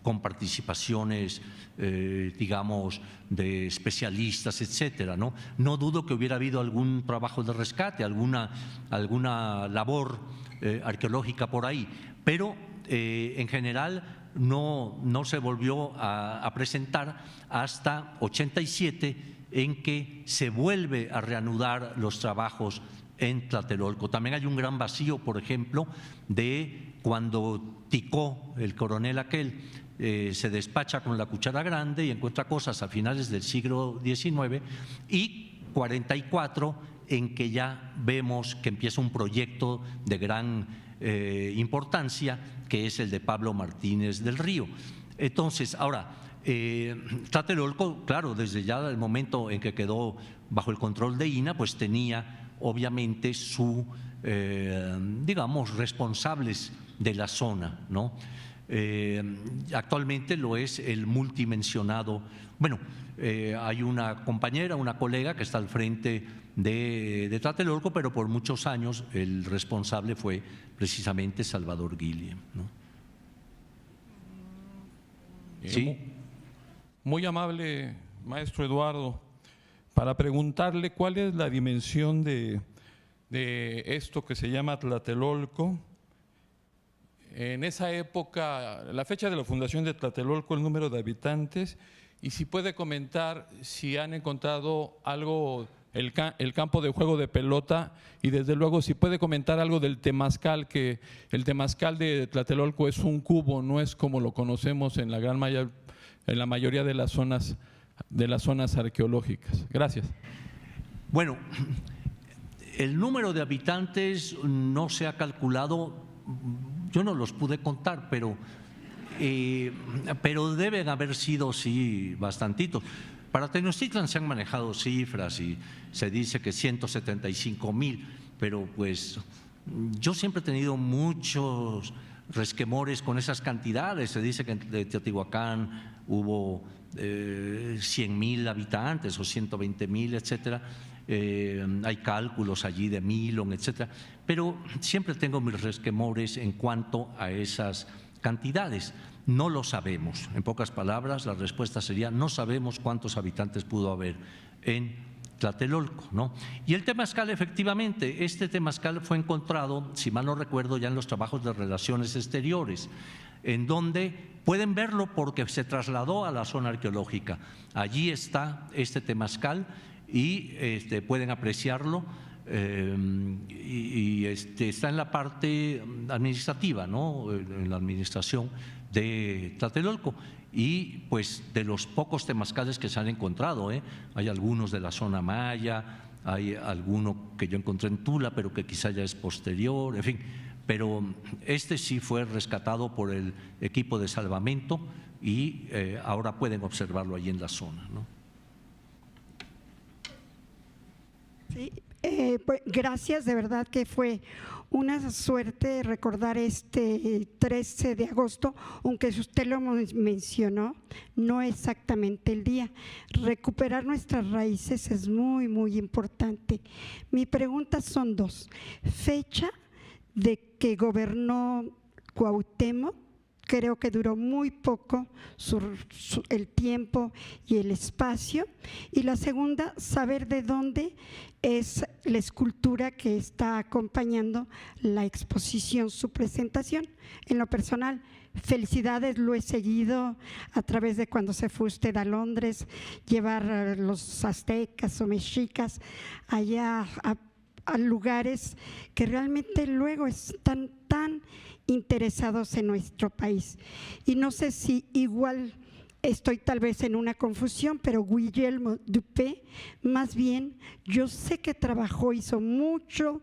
Con participaciones, digamos, de especialistas, etcétera, ¿no? No dudo que hubiera habido algún trabajo de rescate, alguna labor arqueológica por ahí, pero en general no se volvió a presentar hasta 87, en que se vuelve a reanudar los trabajos en Tlatelolco. También hay un gran vacío, por ejemplo, de cuando Ticó, el coronel aquel, se despacha con la cuchara grande y encuentra cosas a finales del siglo XIX, y 44, en que ya vemos que empieza un proyecto de gran importancia, que es el de Pablo Martínez del Río. Entonces, ahora, Tlatelolco, claro, desde ya el momento en que quedó bajo el control de INAH, pues tenía obviamente su digamos, responsables de la zona, ¿no? Actualmente lo es el multimensionado. Bueno, hay una compañera, una colega que está al frente de Tlatelolco, pero por muchos años el responsable fue precisamente Salvador Guillem, ¿no? Sí. Muy amable, maestro Eduardo, para preguntarle cuál es la dimensión de esto que se llama Tlatelolco. En esa época, la fecha de la fundación de Tlatelolco, el número de habitantes, y si puede comentar si han encontrado algo, el campo de juego de pelota, y desde luego si puede comentar algo del temazcal, que el temazcal de Tlatelolco es un cubo, no es como lo conocemos en la mayoría de las zonas arqueológicas. Gracias. Bueno, el número de habitantes no se ha calculado, yo no los pude contar, pero deben haber sido, sí, bastantitos. Para Tenochtitlan se han manejado cifras y se dice que 175,000, pero pues yo siempre he tenido muchos resquemores con esas cantidades. Se dice que en Teotihuacán hubo 100,000 habitantes o 120,000, etcétera. Hay cálculos allí de Milon, etcétera, pero siempre tengo mis resquemores en cuanto a esas cantidades. No lo sabemos. En pocas palabras, la respuesta sería: no sabemos cuántos habitantes pudo haber en Tlatelolco, ¿no? Y el temazcal, efectivamente, este temazcal fue encontrado, si mal no recuerdo, ya en los trabajos de relaciones exteriores, en donde pueden verlo porque se trasladó a la zona arqueológica. Allí está este temazcal y pueden apreciarlo. Está en la parte administrativa, ¿no? En la administración de Tlatelolco, y pues de los pocos temazcales que se han encontrado, hay algunos de la zona maya, hay alguno que yo encontré en Tula, pero que quizá ya es posterior, en fin, pero este sí fue rescatado por el equipo de salvamento y ahora pueden observarlo allí en la zona, ¿no? Sí, pues gracias, de verdad que fue una suerte recordar este 13 de agosto, aunque usted lo mencionó, no exactamente el día. Recuperar nuestras raíces es muy, muy importante. Mi pregunta son dos: fecha de que gobernó Cuauhtémoc, creo que duró muy poco el tiempo y el espacio. Y la segunda, saber de dónde es la escultura que está acompañando la exposición, su presentación. En lo personal, felicidades, lo he seguido a través de cuando se fue usted a Londres, llevar a los aztecas o mexicas allá a lugares que realmente luego están tan interesados en nuestro país. Y no sé si igual estoy tal vez en una confusión, pero Guillermo Dupé, más bien, yo sé que trabajó, hizo mucho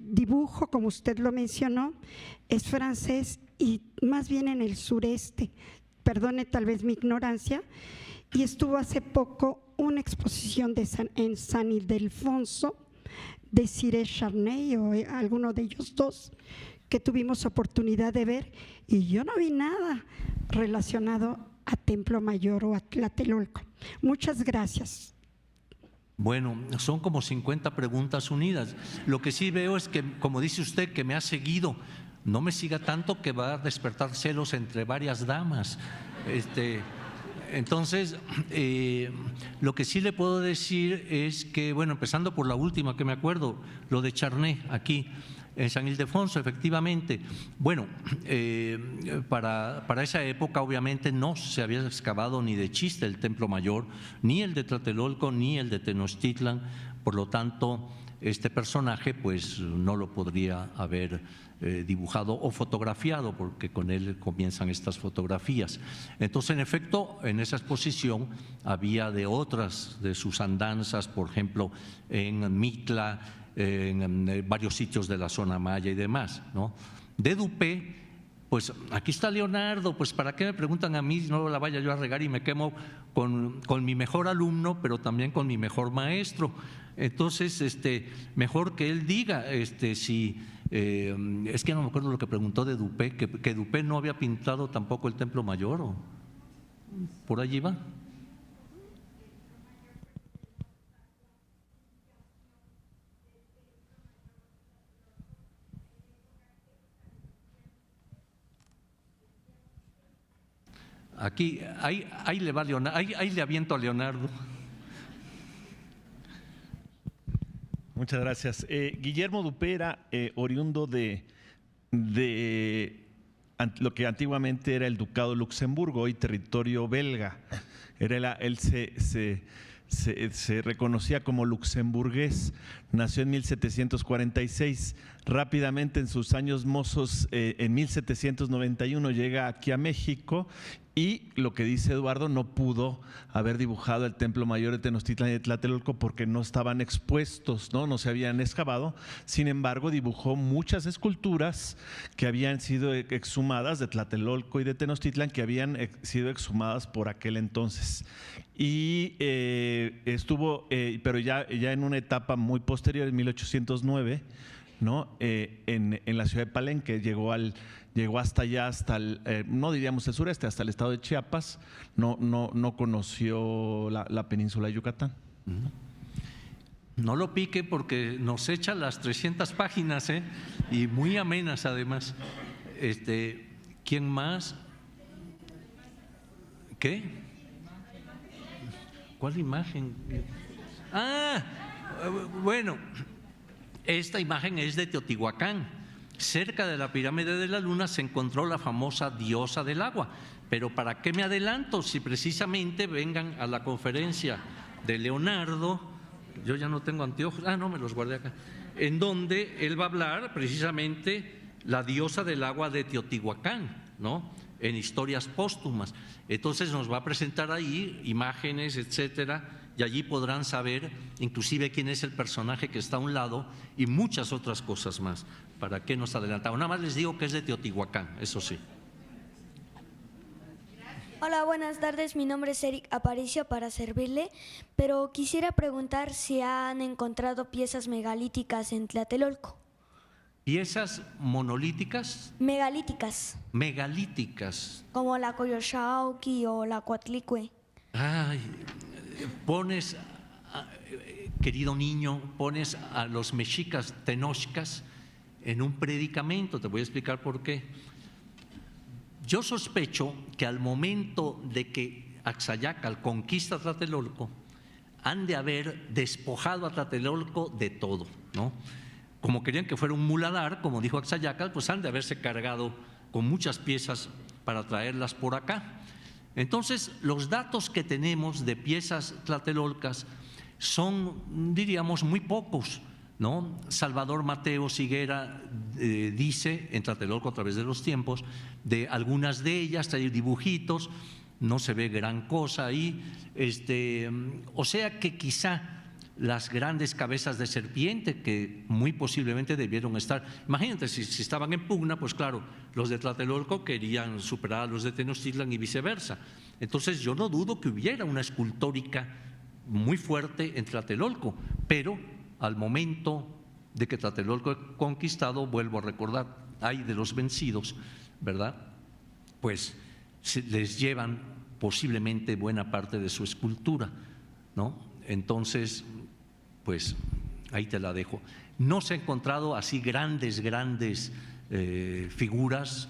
dibujo, como usted lo mencionó, es francés y más bien en el sureste, perdone tal vez mi ignorancia, y estuvo hace poco una exposición en San Ildefonso de Cire Charney o alguno de ellos dos, que tuvimos oportunidad de ver, y yo no vi nada relacionado a Templo Mayor o a Tlatelolco. Muchas gracias. Bueno, son como 50 preguntas unidas. Lo que sí veo es que, como dice usted, que me ha seguido, no me siga tanto que va a despertar celos entre varias damas. Entonces, lo que sí le puedo decir es que, bueno, empezando por la última que me acuerdo, lo de Charney aquí en San Ildefonso, efectivamente. Bueno, para esa época obviamente no se había excavado ni de chiste el Templo Mayor, ni el de Tlatelolco, ni el de Tenochtitlan, por lo tanto este personaje pues no lo podría haber dibujado o fotografiado, porque con él comienzan estas fotografías. Entonces, en efecto, en esa exposición había de otras de sus andanzas, por ejemplo, en Mitla, en varios sitios de la zona maya y demás, ¿no? De Dupé, Pues aquí está Leonardo, pues ¿para qué me preguntan a mí si no la vaya yo a regar y me quemo con mi mejor alumno, pero también con mi mejor maestro? Entonces, mejor que él diga, si es que no me acuerdo lo que preguntó de Dupé, que Dupé no había pintado tampoco el Templo Mayor, ¿o por allí va? Aquí, ahí le va Leonardo, ahí le aviento a Leonardo. Muchas gracias. Guillermo Dupé era oriundo de lo que antiguamente era el Ducado de Luxemburgo, hoy territorio belga. Él se reconocía como luxemburgués, nació en 1746, rápidamente en sus años mozos, en 1791 llega aquí a México y lo que dice Eduardo, no pudo haber dibujado el Templo Mayor de Tenochtitlan y de Tlatelolco porque no estaban expuestos, no se habían excavado. Sin embargo, dibujó muchas esculturas que habían sido exhumadas de Tlatelolco y de Tenochtitlan, que habían sido exhumadas por aquel entonces. Y estuvo, pero ya en una etapa muy posterior, en 1809, en la ciudad de Palenque, llegó hasta allá, hasta no diríamos el sureste, hasta el estado de Chiapas, no conoció la península de Yucatán. No lo pique porque nos echa las 300 páginas, y muy amenas además. ¿Quién más? ¿Qué? ¿Cuál imagen? Bueno, esta imagen es de Teotihuacán. Cerca de la pirámide de la Luna se encontró la famosa diosa del agua. Pero ¿para qué me adelanto? Si precisamente vengan a la conferencia de Leonardo, yo ya no tengo anteojos, no, me los guardé acá, en donde él va a hablar precisamente la diosa del agua de Teotihuacán, en historias póstumas. Entonces nos va a presentar ahí imágenes, etcétera, y allí podrán saber inclusive quién es el personaje que está a un lado y muchas otras cosas más. ¿Para qué nos adelantamos? Nada más les digo que es de Teotihuacán, eso sí. Hola, buenas tardes. Mi nombre es Eric Aparicio, para servirle, pero quisiera preguntar si han encontrado piezas megalíticas en Tlatelolco. ¿Piezas monolíticas? Megalíticas. Megalíticas. Como la Coyoxauhqui o la Coatlicue. Pones, querido niño, pones a los mexicas tenochcas en un predicamento. Te voy a explicar por qué. Yo sospecho que al momento de que Axayácal conquista Tlatelolco, han de haber despojado a Tlatelolco de todo, Como querían que fuera un muladar, como dijo Axayácal, pues han de haberse cargado con muchas piezas para traerlas por acá. Entonces, los datos que tenemos de piezas tlatelolcas son, diríamos, muy pocos, Salvador Mateo Higuera dice en Tlatelolco a través de los tiempos de algunas de ellas, trae dibujitos, no se ve gran cosa ahí, o sea que quizá las grandes cabezas de serpiente que muy posiblemente debieron estar. Imagínate, si estaban en pugna, pues claro, los de Tlatelolco querían superar a los de Tenochtitlan y viceversa. Entonces yo no dudo que hubiera una escultórica muy fuerte en Tlatelolco, pero al momento de que Tlatelolco es conquistado, vuelvo a recordar, hay de los vencidos, ¿verdad? Pues les llevan posiblemente buena parte de su escultura, Entonces, pues ahí te la dejo. No se ha encontrado así grandes figuras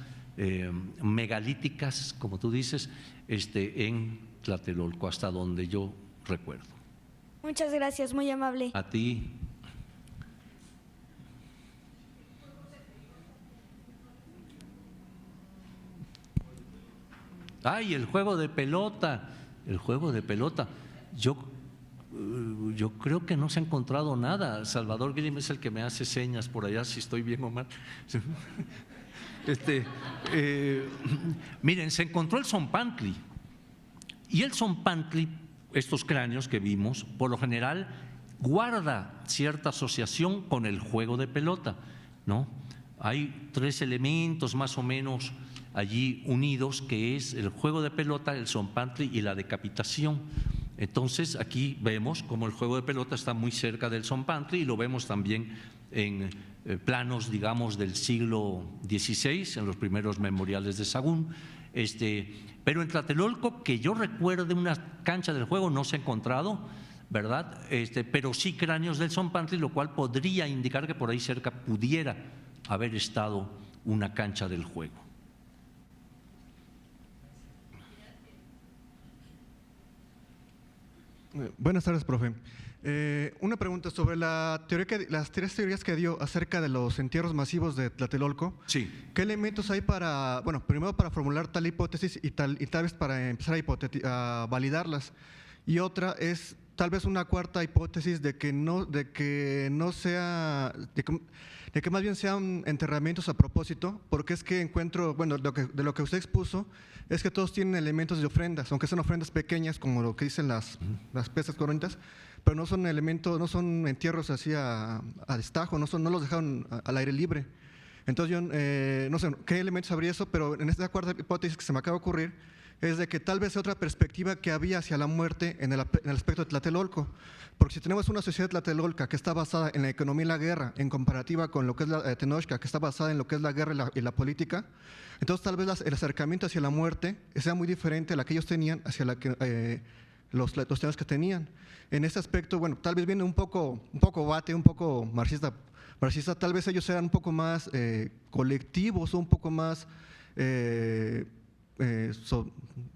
megalíticas, como tú dices, en Tlatelolco, hasta donde yo recuerdo. Muchas gracias, muy amable. A ti. El juego de pelota. Yo creo que no se ha encontrado nada. Salvador Grimm es el que me hace señas por allá, si estoy bien o mal. Miren, se encontró el Zompantli. Y el Zompantli, estos cráneos que vimos, por lo general guarda cierta asociación con el juego de pelota, Hay 3 elementos más o menos allí unidos, que es el juego de pelota, el zompantli y la decapitación. Entonces aquí vemos como el juego de pelota está muy cerca del zompantli y lo vemos también en planos, digamos, del siglo XVI, en los primeros memoriales de Sahagún. Pero en Tlatelolco, que yo recuerde una cancha del juego, no se ha encontrado, ¿verdad? Pero sí cráneos del zompantli, lo cual podría indicar que por ahí cerca pudiera haber estado una cancha del juego. Buenas tardes, profe. Una pregunta sobre las tres teorías que dio acerca de los entierros masivos de Tlatelolco. Sí. ¿Qué elementos hay para, bueno, primero para formular tal hipótesis y tal vez para empezar a validarlas? Y otra es tal vez una cuarta hipótesis de que más bien sean enterramientos a propósito, porque es que encuentro, bueno, de lo que usted expuso, es que todos tienen elementos de ofrendas, aunque son ofrendas pequeñas, como lo que dicen las piezas coronitas, pero no son elementos, no son entierros así a destajo, no los dejaron al aire libre. Entonces yo no sé qué elementos habría eso, pero en esta cuarta hipótesis que se me acaba de ocurrir es de que tal vez sea otra perspectiva que había hacia la muerte en el aspecto de Tlatelolco. Porque si tenemos una sociedad tlatelolca que está basada en la economía y la guerra, en comparativa con lo que es la Tenochca, que está basada en lo que es la guerra y la política, entonces tal vez el acercamiento hacia la muerte sea muy diferente a la que ellos tenían hacia la que los temas que tenían. En ese aspecto, bueno, tal vez viene un poco bate, un poco marxista, tal vez ellos sean un poco más colectivos o un poco más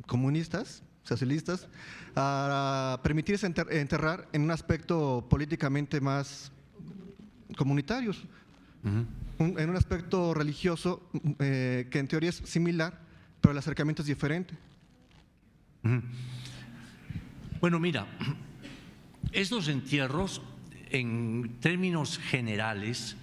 comunistas, socialistas, a permitirse enterrar en un aspecto políticamente más comunitarios, en un aspecto religioso que en teoría es similar, pero el acercamiento es diferente. Bueno, mira, estos entierros, en términos generales,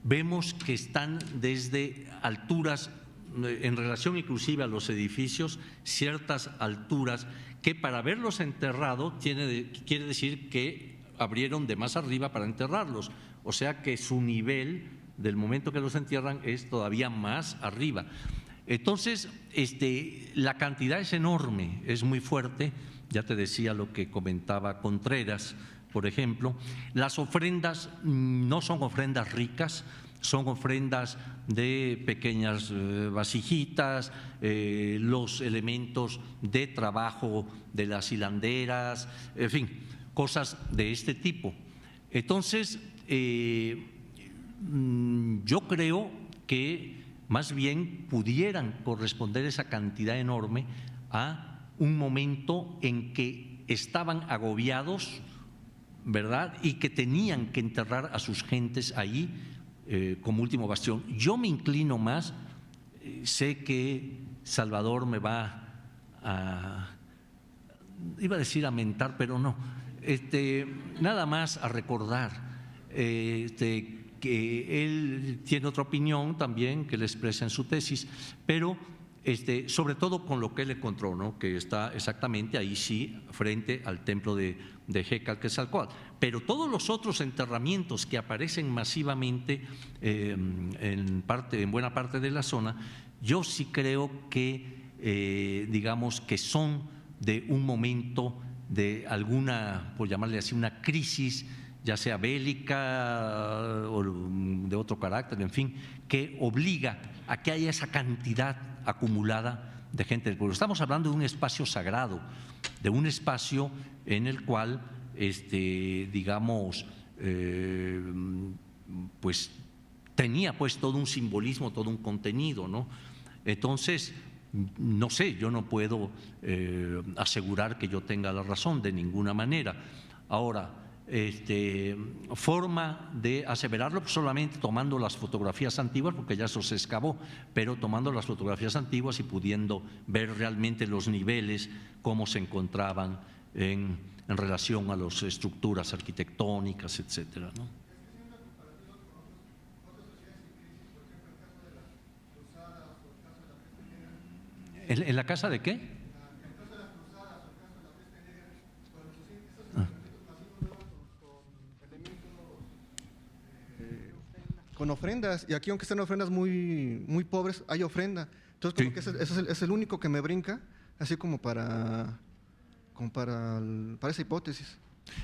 vemos que están desde alturas, en relación inclusive a los edificios, ciertas alturas que para haberlos enterrado quiere decir que abrieron de más arriba para enterrarlos, o sea que su nivel del momento que los entierran es todavía más arriba. Entonces, la cantidad es enorme, es muy fuerte, ya te decía lo que comentaba Contreras, por ejemplo. Las ofrendas no son ofrendas ricas, son ofrendas de pequeñas vasijitas, los elementos de trabajo de las hilanderas, en fin, cosas de este tipo. Entonces, yo creo que más bien pudieran corresponder esa cantidad enorme a un momento en que estaban agobiados, ¿verdad? Y que tenían que enterrar a sus gentes allí como último bastión. Yo me inclino más, sé que Salvador me va iba a decir a mentar, pero no, nada más a recordar que él tiene otra opinión también que le expresa en su tesis, pero sobre todo con lo que él encontró, ¿no? Que está exactamente ahí sí, frente al templo de Quetzalcóatl. Pero todos los otros enterramientos que aparecen masivamente en buena parte de la zona, yo sí creo que, digamos, que son de un momento de alguna, por llamarle así, una crisis, ya sea bélica o de otro carácter, en fin, que obliga a que haya esa cantidad acumulada de gente del pueblo. Estamos hablando de un espacio sagrado, de un espacio en el cual, digamos, pues tenía pues todo un simbolismo, todo un contenido, ¿no? Entonces, no sé, yo no puedo asegurar que yo tenga la razón de ninguna manera. Ahora, forma de aseverarlo solamente tomando las fotografías antiguas, porque ya eso se excavó, pero tomando las fotografías antiguas y pudiendo ver realmente los niveles, cómo se encontraban en relación a las estructuras arquitectónicas, etcétera, ¿no? ¿En la casa de qué? Con ofrendas, y aquí aunque sean ofrendas muy pobres, hay ofrenda. Entonces, como que ese es el único que me brinca, así como para esa hipótesis.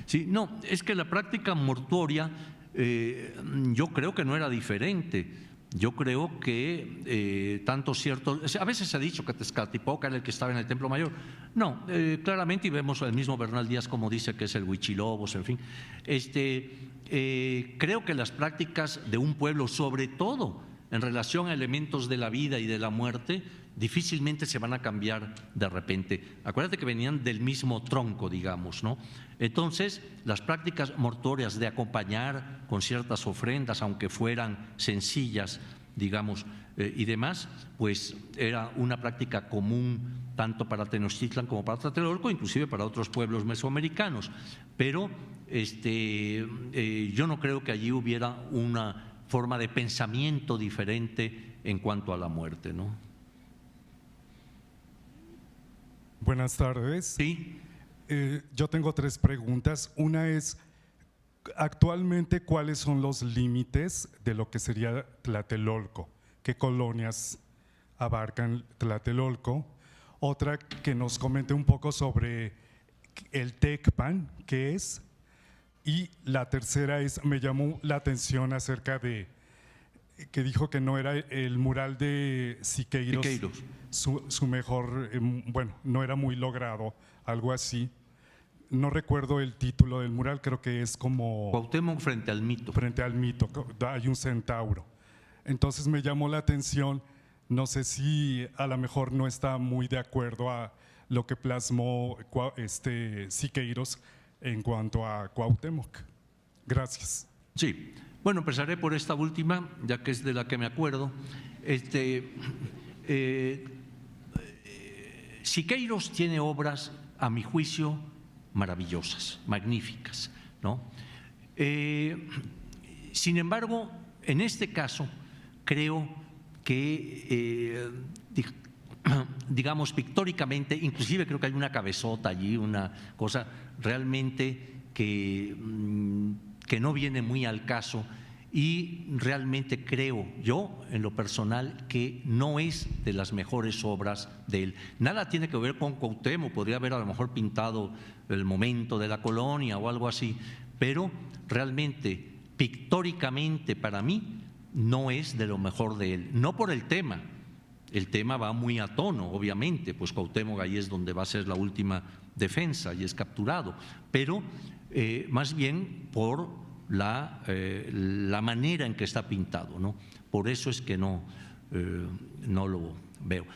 Sí, no, es que la práctica mortuoria yo creo que no era diferente. Yo creo que tanto cierto, a veces se ha dicho que Tezcatlipoca era el que estaba en el Templo Mayor. No, claramente, y vemos el mismo Bernal Díaz como dice que es el Huichilobos, en fin. Creo que las prácticas de un pueblo, sobre todo en relación a elementos de la vida y de la muerte, difícilmente se van a cambiar de repente. Acuérdate que venían del mismo tronco, digamos, ¿no? Entonces, las prácticas mortuorias de acompañar con ciertas ofrendas, aunque fueran sencillas, digamos, y demás, pues era una práctica común tanto para Tenochtitlan como para Tlatelolco, inclusive para otros pueblos mesoamericanos. Pero yo no creo que allí hubiera una forma de pensamiento diferente en cuanto a la muerte, ¿no? Buenas tardes. Sí. Yo tengo 3 preguntas. Una es, actualmente, ¿cuáles son los límites de lo que sería Tlatelolco? ¿Qué colonias abarcan Tlatelolco? Otra, que nos comente un poco sobre el Tecpan, ¿qué es? Y la tercera es, me llamó la atención acerca de que dijo que no era el mural de Siqueiros. Su mejor, bueno, no era muy logrado, algo así. No recuerdo el título del mural, creo que es como… Cuauhtémoc frente al mito. Frente al mito, hay un centauro. Entonces me llamó la atención, no sé si a lo mejor no está muy de acuerdo a lo que plasmó Siqueiros en cuanto a Cuauhtémoc. Gracias. Sí, bueno, empezaré por esta última, ya que es de la que me acuerdo. Siqueiros tiene obras, a mi juicio, maravillosas, magníficas, ¿no? Sin embargo, en este caso, creo que, digamos, pictóricamente, inclusive creo que hay una cabezota allí, una cosa realmente que no viene muy al caso, y realmente creo yo, en lo personal, que no es de las mejores obras de él. Nada tiene que ver con Cuauhtémoc, podría haber a lo mejor pintado el momento de la colonia o algo así, pero realmente, pictóricamente, para mí, no es de lo mejor de él. No por el tema va muy a tono, obviamente, pues Cuauhtémoc ahí es donde va a ser la última defensa y es capturado, pero más bien por la manera en que está pintado, ¿no? Por eso es que no lo veo.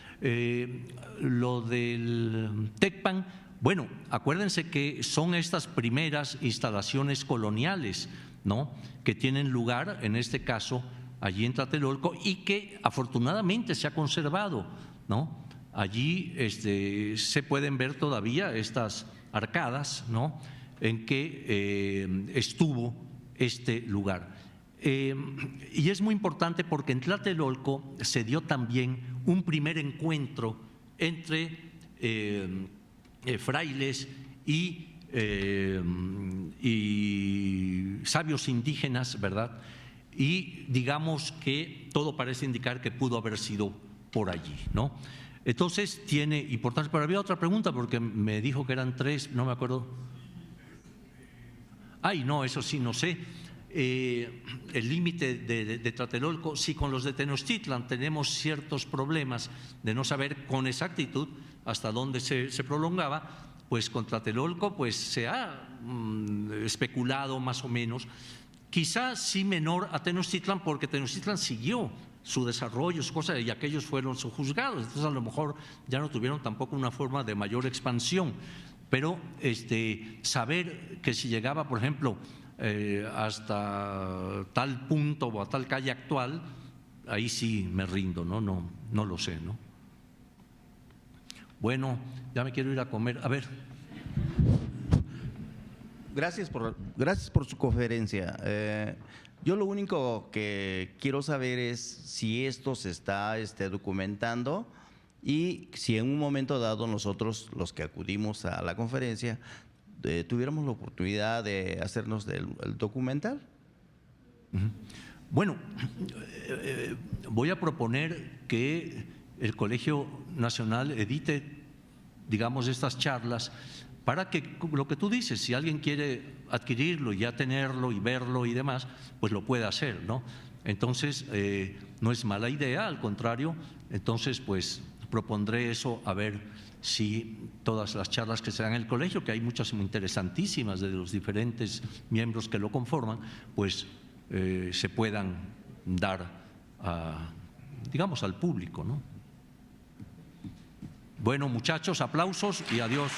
Lo del Tecpan, bueno, acuérdense que son estas primeras instalaciones coloniales, ¿no?, que tienen lugar, en este caso, allí en Tlatelolco, y que afortunadamente se ha conservado, ¿no? Allí se pueden ver todavía estas arcadas, ¿no?, en que estuvo este lugar. Y es muy importante porque en Tlatelolco se dio también un primer encuentro entre frailes y sabios indígenas, ¿verdad? Y digamos que todo parece indicar que pudo haber sido por allí, ¿no? Entonces tiene importancia. Pero había otra pregunta porque me dijo que eran 3, no me acuerdo. Ay, no, eso sí, no sé. El límite de Tlatelolco, si con los de Tenochtitlan tenemos ciertos problemas de no saber con exactitud hasta dónde se prolongaba, pues con Tlatelolco pues se ha especulado más o menos, quizás sí menor a Tenochtitlan, porque Tenochtitlan siguió su desarrollo, su cosa, y aquellos fueron sojuzgados, entonces a lo mejor ya no tuvieron tampoco una forma de mayor expansión. Pero saber que si llegaba, por ejemplo, hasta tal punto o a tal calle actual, ahí sí me rindo, no lo sé, ¿no? Bueno, ya me quiero ir a comer. A ver. Gracias por su conferencia. Yo lo único que quiero saber es si esto se está documentando y si en un momento dado nosotros, los que acudimos a la conferencia, tuviéramos la oportunidad de hacernos el documental. Bueno, voy a proponer que el Colegio Nacional edite, digamos, estas charlas para que, lo que tú dices, si alguien quiere adquirirlo y ya tenerlo y verlo y demás, pues lo puede hacer, ¿no? Entonces, no es mala idea, al contrario, entonces pues propondré eso, a ver si todas las charlas que se dan en el colegio, que hay muchas muy interesantísimas de los diferentes miembros que lo conforman, pues se puedan dar, digamos, al público, ¿no? Bueno, muchachos, aplausos y adiós.